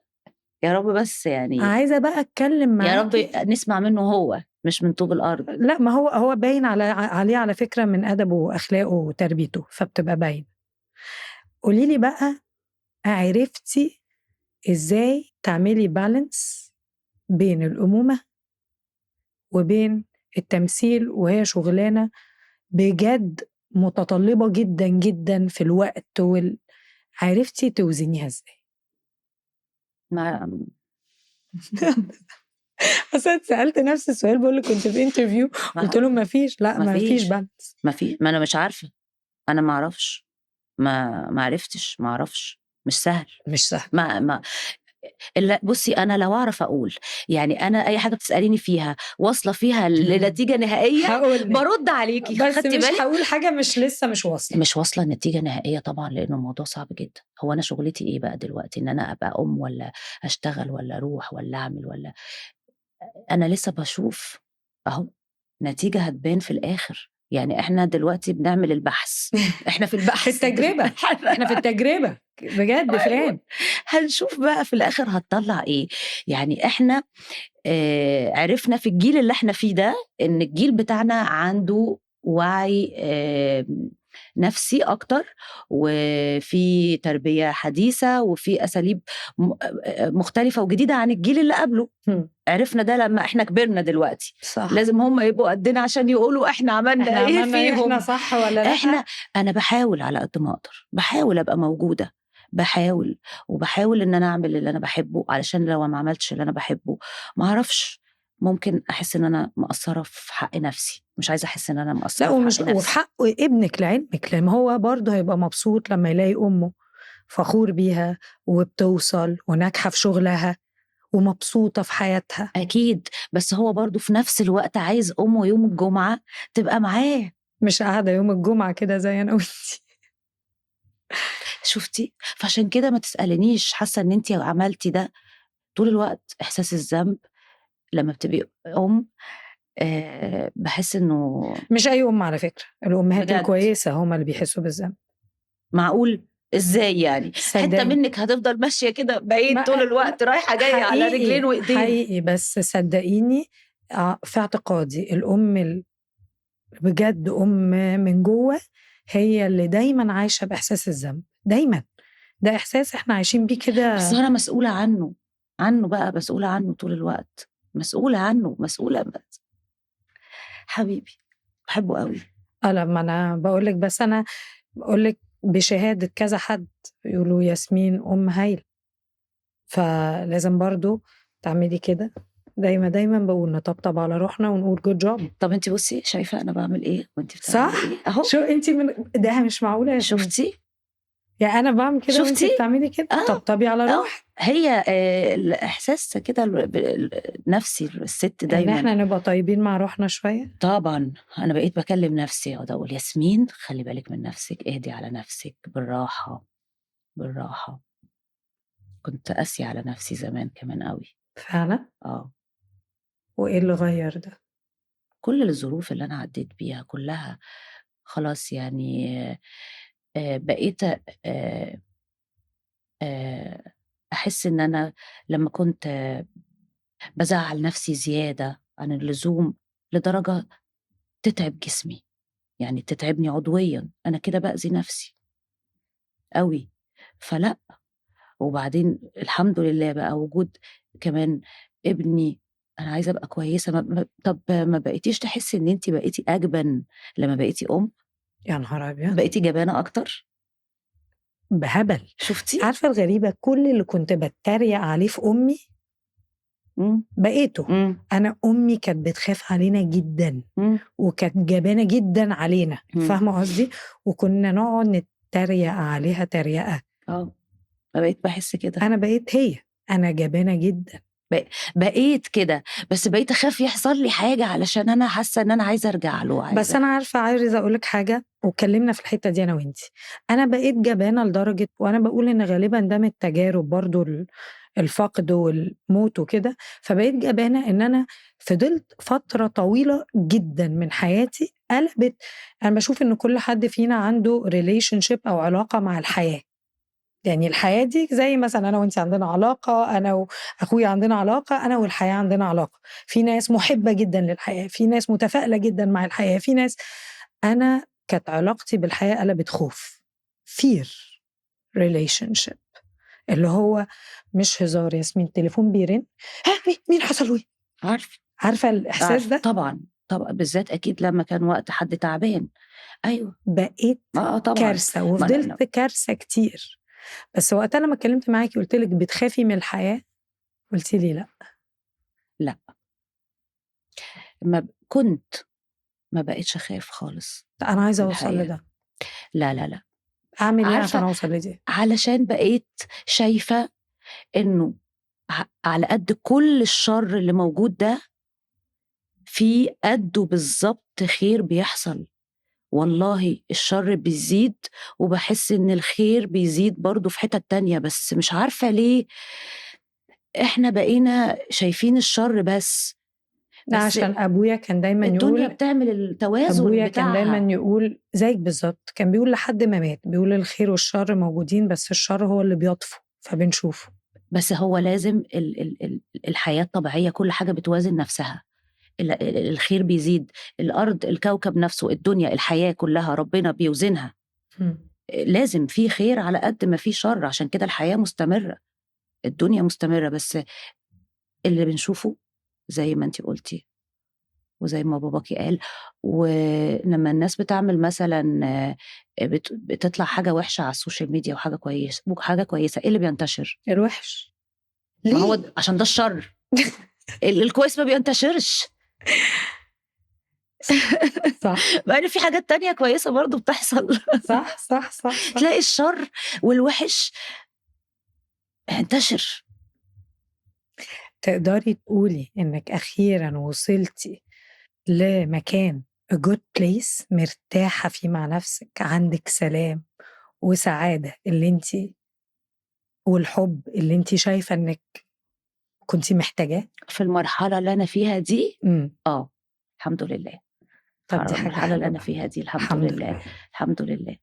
يا رب بس يعني عايزة بقى أتكلّم يا معاكِ. رب نسمع منّه هو، مش من طوب الأرض. لأ، ما هو باين عليه على فكرة من أدبه وأخلاقه وتربيته، فبتبقى باينة. قولي لي بقى عرفتِ إزاي تعملي balance بين الأمومة وبين التمثيل، وهي شُغلانة بجد متطلّبة جدًا، جدًا في الوقت عرفتِ توزنيها إزاي؟ ما أصل أنا اتسألت نفس السؤال باقول لِك كنت في interview قُلت ما لهم ما فيش، لأ ما ما فيش فيش، balance. ما أنا مش عارفة، أنا ما أعرفش، ما عرفتش، ما أعرفش، مش سهل. مش سهل. ما بُصّي أنا لو أعرف أقول، يعني أنا أي حاجة بتسأليني فيها واصلة فيها لنتيجة نهائية هاقول لِك، بارُد عليكِ، بس خدتِ مش بالِك؟ هاقول حاجة لسه مش واصلة. مش واصلة لنتيجة نهائية طبعًا، لإنه الموضوع صعب جدًا. هو أنا شُغلتي إيه بقى دلوقتي، إن أنا أبقى أم والّا أشتغل والّا أروح والّا أعمل والّا أنا لسه باشوف أهو، نتيجة هتبان في الآخر. يعني إحنا دلوقتي بنعمل البحث، إحنا في في البحث التجربة، إحنا في التجربة، بجد أيوه، فران. هنشوف بقى في الآخر هتطلّع إيه. يعني إحنا عرفنا في الجيل اللي إحنا فيه ده، إن الجيل بتاعنا عنده وعي نفسي أكتر، وفي تربية حديثة، وفي أساليب م مختلفة وجديدة عن الجيل اللي قبله. إمم، عرفنا ده لمّا إحنا كبرنا دلوقتي، صح. لازم هُم يبقوا قدّنا عشان يقولوا إحنا عملنا إحنا إيه عملنا إيه، إحنا فيهم. صح والّا لأ؟ إحنا أنا باحاول على قد ما أقدر، باحاول أبقى موجودة، باحاول، وباحاول إن أنا أعمل اللي أنا باحبه، علشان لو ما عملتش اللي أنا باحبه ما أعرفش، ممكن أحس إن أنا مقصّرة في حق نفسي، مش عايزة أحس إن أنا لأ مقصّرة في ومش حق وفي نفسي. حق ابنِك لعلمِك، لإن هو برضه هيبقى مبسوط لمّا يلاقي أمه فخور بيها وبتوصل وناجحة في شغلها ومبسوطة في حياتها، أكيد، بس هو برضه في نفس الوقت عايز أمه يوم الجمعة تبقى معاه. مش قاعدة يوم الجمعة كده زي أنا وأنتِ. شُفتِ؟ فعشان كده ما تسألينيش حاسة إن أنتِ عملتِ ده. طول الوقت إحساس الذنب لمّا بتبقي أم، باحس إنه مش أي أم على فكرة، الأمهات بجد الكويسة هُم اللي بيحسّوا بالذنب. معقول! إزاي يعني؟ حتّة صدّقيني. منِّك هتفضل ماشية كده بعيد طول ما الوقت رايحة جاية على رجلين حقيقي، وإيدين. حقيقي، بس صدّقيني في اعتقادي الأم بجد أم من جوّه هي اللي دايمًا عايشة بإحساس الذنب، دايمًا، ده إحساس إحنا عايشين بيه بس كده. أنا مسؤولة عنّه، عنّه بقى مسؤولة عنّه طول الوقت، مسؤولة عنّه، مسؤولة حبيبي، باحبه أوي. لأ ما أنا باقول لِك، بس أنا باقول لِك بشهادة كذا حد يقولوا ياسمين أم هايلة، فلازم برضه تعملي كده. دايمًا، دايمًا باقول نطبطب على روحنا ونقول good job. طَب أنتِ بُصّي شايفة أنا باعمل إيه وأنتِ بتعملي إيه، صح؟ أهو أنتِ ده مش معقولة يا ياسمين، شُفتِ، يعني أنا باعمل كده شُفتِ؟ وأنتِ بتعملي كده، آه، طبطبي على آه، روحِك، هي الإحساس كده نَفْسي السِت إن دايمًا. إحنا نبقى طيبين مع روحنا شوية. طبعًا، أنا بقيت باكلّم نَفْسي أقعد أقول ياسمين خلّي بالِك من نَفْسِك، اهدي على نَفْسِك بالراحة، بالراحة. كنت قاسية على نَفْسي زمان كمان أوي. فعلًا؟ آه، وإيه اللي غيّر ده؟ كل الظروف اللي أنا عدّيت بيها كلّها خلاص يعني بقيت آآ أحس إن أنا لمّا كنت بازعّل نَفْسي زيادة عن اللزوم لدرجة تتعب جسمي، يعني تتعبني عضويًا، أنا كده بأذي نَفْسي أوي، فلأ. وبعدين الحمد لله بقى وجود كمان ابني، أنا عايزة أبقى كويسة طَب ما بقيتيش تحسّي إن أنتِ بقيتِ أجبن لمّا بقيتِ أم؟ يا نهار أبيض! بقيتِ جبانة أكتر؟ بهبل. شُفتِ؟ عارفة الغريبة كل اللي كنت باتريق عليه في أمي إمم، بقيته. إمم، أنا أمي كانت بتخاف علينا جدًا، إمم، وكانت جبانة جدًا علينا، إمم، فاهمة قصدي؟ وكنا نقعد نتريق عليها تريقة. آه، فبقيت باحس كده. أنا بقيت هي، أنا جبانة جدًا. ب بقيت كده، بس بقيت أخاف يحصل لي حاجة علشان أنا حاسة إن أنا عايزة أرجع له، بس عايزة. أنا عايزة أقول لِك حاجة، واتكلمنا في الحتة دي أنا وأنتِ. أنا بقيت جبانة لدرجة، وأنا باقول إن غالبًا ده من التجارب برضه الفقد والموت وكده، فبقيت جبانة إن أنا فضلت فترة طويلة جدًا من حياتي أنا باشوف إن كل حد فينا عنده relationship أو علاقة مع الحياة. يعني الحياة دي زي مثلًا أنا وأنتِ عندنا علاقة، أنا وأخويا عندنا علاقة، أنا والحياة عندنا علاقة. في ناس مُحِبّة جدًا للحياة، في ناس متفائلة جدًا مع الحياة، في ناس. أنا كانت علاقتي بالحياة قلبت خوف، fear relationship، اللي هو مش هزار ياسمين، التليفون بيرن، ها مين حصل له إيه؟ عارفة، عارفة الإحساس عارفة، ده؟ طبعًا، طبعًا، بالذات أكيد لمّا كان وقت حد تعبان. أيوه، بقيت طبعًا. كارثة، ما أنا وفضلت كارثة كتير. بس وقتها لمّا اتكلمت معاكِ قُلت لِك بتخافي من الحياة؟ قُلتِ لي لأ. لأ، كنت ما بقيتش أخاف خالص أنا عايزة من أوصل الحياة. لده. لا، لا، لأ، أعمل إيه عشان عارفة أوصل لدي؟ علشان بقيت شايفة إنه على قد كل الشر اللي موجود ده في قده بالظبط خير بيحصل. والله الشر بيزيد وبحس ان الخير بيزيد برضو في حتة تانية، بس مش عارفة ليه احنا بقينا شايفين الشر بس. ده بس عشان أبويا كان دايما الدنيا يقول بتعمل التوازن أبويا كان دايما بتاعها. يقول زيك بالظبط، كان بيقول لحد ما مات، بيقول الخير والشر موجودين بس الشر هو اللي بيطفو فبنشوفه. بس هو لازم الحياة الطبيعية كل حاجة بتوازن نفسها. الخير بيزيد، الأرض، الكوكب نفسه، الدنيا، الحياة كلها ربنا بيوزنها. مم. لازم في خير على قد ما في شر، عشان كده الحياة مستمرة، الدنيا مستمرة. بس اللي بنشوفه زي ما انتي قلتي وزي ما باباكي قال، ولما الناس بتعمل مثلا بتطلع حاجة وحشة على السوشيال ميديا وحاجة كويسة وحاجة كويسة، ايه اللي بينتشر؟ الوحش. ما هو ليه؟ عشان ده الشر. الكويس ما بينتشرش. صح مع ان في حاجات تانية كويسة برضو بتحصل. صح صح صح صح. تلاقي الشر والوحش انتشر. تقدري تقولي إنك أخيرا وصلتي لمكان a good place مرتاحة فيه مع نفسك، عندك سلام وسعادة اللي انت والحب اللي انت شايفة إنك كنتي محتاجاه؟ في المرحلة اللي أنا فيها دي امم الحمد لله. طب دي حاجة المرحلة اللي أنا حلوة. فيها دي الحمد الحمد لله. لله. الحمد لله.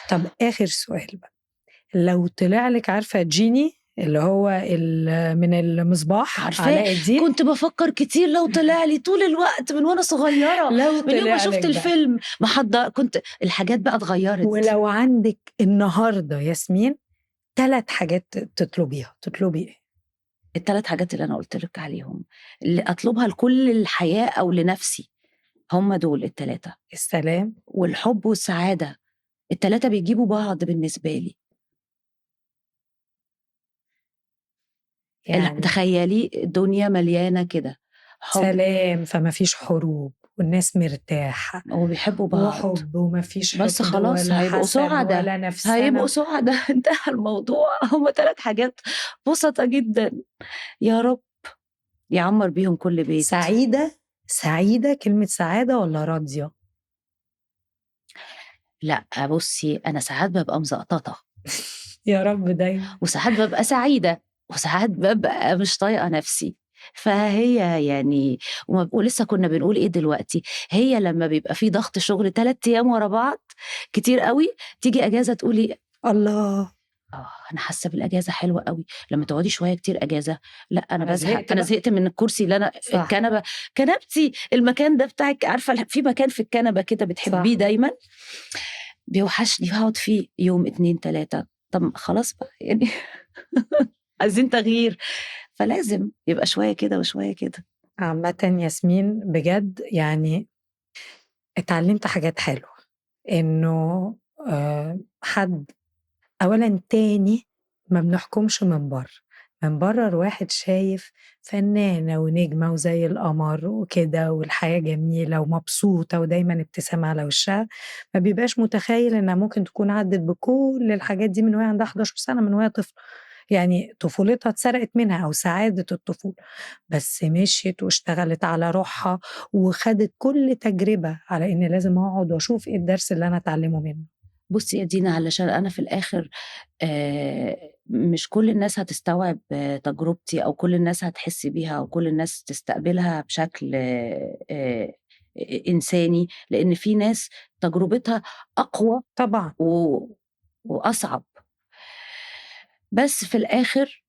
طب آخر سؤال بقى، لو طلع لك عارفة جيني اللي هو من المصباح عارفاه، علاء الدين، كنت بفكر كتير لو طلع لي طول الوقت من وأنا صغيرة، لو من يوم ما طلع لك شفت بقى الفيلم محضر كنت الحاجات بقى اتغيرت. ولو عندك النهاردة ياسمين 3 حاجات تطلبيها، تطلبي ايه؟ ال3 حاجات اللي أنا قلت لك عليهم اللي أطلبها لكل الحياة أو لنفسي، هم دول ال3: السلام. والحب والسعادة. ال3 بيجيبوا بعض بالنسبة لي. يعني تخيلي الدنيا مليانة كده حب سلام فما فيش حروب والناس مرتاحة وبيحبوا بعض، وحب وما فيش بس حقد خلاص ولا هيبقوا حسد سعداء. ولا هيبقوا نفسنا. سعداء. انتهى الموضوع. هم 3 حاجات بسطة جدا. يا رب يعمر بيهم كل بيت. سعيدة. سعيدة كلمة سعادة ولا راضية؟ لا بصي، أنا ساعات ببقى مزقططة يا رب دايما. وساعات ببقى سعيدة وساعات ببقى مش طايقة نفسي. فهي يعني ولسه كنا بنقول ايه دلوقتي، هي لما بيبقى في ضغط شغل 3 أيام ورا بعض كتير قوي، تيجي أجازة تقولي الله أنا حاسة بالأجازة حلوة قوي. لما تقعدي شوية كتير أجازة، لا أنا أنا بزهق، زهقت أنا بقى. زهقت من الكرسي اللي أنا صح الكنبة، كنبتي المكان ده بتاعك، عارفة في مكان في الكنبة كده صح. بتحبيه دايما، بيوحشني، هقعد فيه يوم 2 3. طب خلاص بقى يعني. عايزين تغيير، فلازم يبقى شوية كده وشوية كده. عامة ياسمين بجد يعني اتعلمت حاجات حلوة، إنه حد أولًا تاني ما بنحكمش من برّه، من برّه الواحد شايف فنانة ونجمة وزي القمر وكده والحياة جميلة ومبسوطة ودايمًا ابتسامة على وشها، ما بيبقاش متخيل إنها ممكن تكون عدِّت بكل الحاجات دي من وهي عندها 11 سنة، من وهي طفلة، يعني طفولتها اتسرقت منها أو سعادة الطفولة، بس مشيت واشتغلت على روحها وخدت كل تجربة على إن لازم أقعد وأشوف إيه الدرس اللي أنا أتعلمه منه. بُصّي يا دينا، علشان أنا في الآخر مش كل الناس هتستوعب تجربتي أو كل الناس هتحس بيها أو كل الناس تستقبلها بشكل إنساني، لإن في ناس تجربتها أقوى طبعًا. وأصعب. بس في الآخر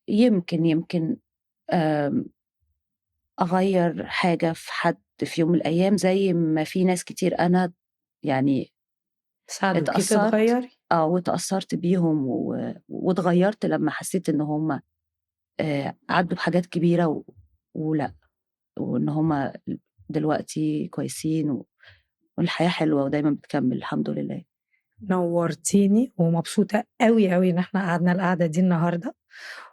يمكن آمم أغيّر حاجة في حد في يوم من الأيام، زي ما في ناس كتير أنا يعني ساعدوكِ اتأثّرت. تتغيّري. واتأثّرت بيهم واتغيّرت لمّا حسّيت إن هُم عدّوا بحاجات كبيرة ولأ، وإن هُم دلوقتي كويسين والحياة حلوة ودايمًا بتكمّل الحمد لله. نورتيني ومبسوطة أوي، أوي إن إحنا قعدنا القعدة دي النهارده،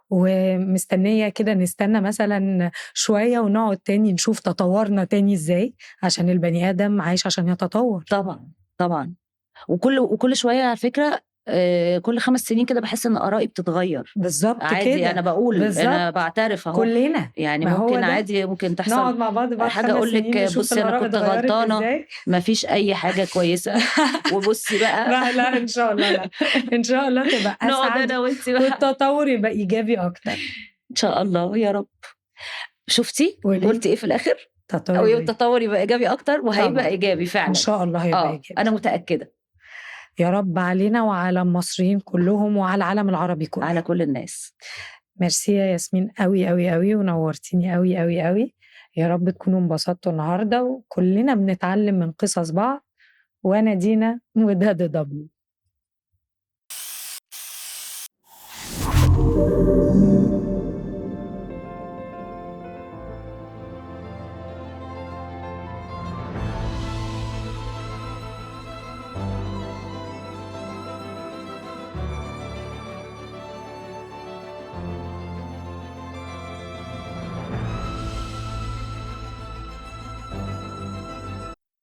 ومستنية كده نستنى مثلًا شوية ونقعد تاني نشوف تطوّرنا تاني إزاي، عشان البني آدم عايش عشان يتطوّر. طبعًا، طبعًا. وكل شوية على فكرة كل 5 سنين كده باحس إن آرائي بتتغيّر. بالضبط عادي كده، أنا باقول، أنا بالضبط، باعترف أهو. كلّنا، يعني ما هو ممكن ده، عادي ممكن تحصل نقعد مع بعض بعد حاجة 5 أقول لِك سنين نشوف بُصّي أنا الآراء كنت اتغيّرت غلطانة، إزاي. ما فيش أي حاجة كويسة، وبُصّي بقى لا، لأ، إن شاء الله لأ، إن شاء الله تبقى نقعد أسعد أنا وأنتِ بقى والتطوّر يبقى إيجابي أكتر. إن شاء الله يا رب. شُفتِ قولي قُلت لي إيه في الآخر؟ تطوّر أو إيه؟ التطوّر يبقى إيجابي أكتر وهيبقى طبعًا، إيجابي إن فعلًا. شاء الله هيبقى إيجابي. أنا متأكدة يا رب علينا وعلى المصريين كلّهم وعلى العالم العربي كلّه. على كل الناس. ميرسي يا ياسمين أوي، أوي، أوي، ونورتيني أوي، أوي، أوي. يا رب تكونوا انبسطتوا النهارده وكلّنا بنتعلم من قصص بعض، وأنا دينا وده DW.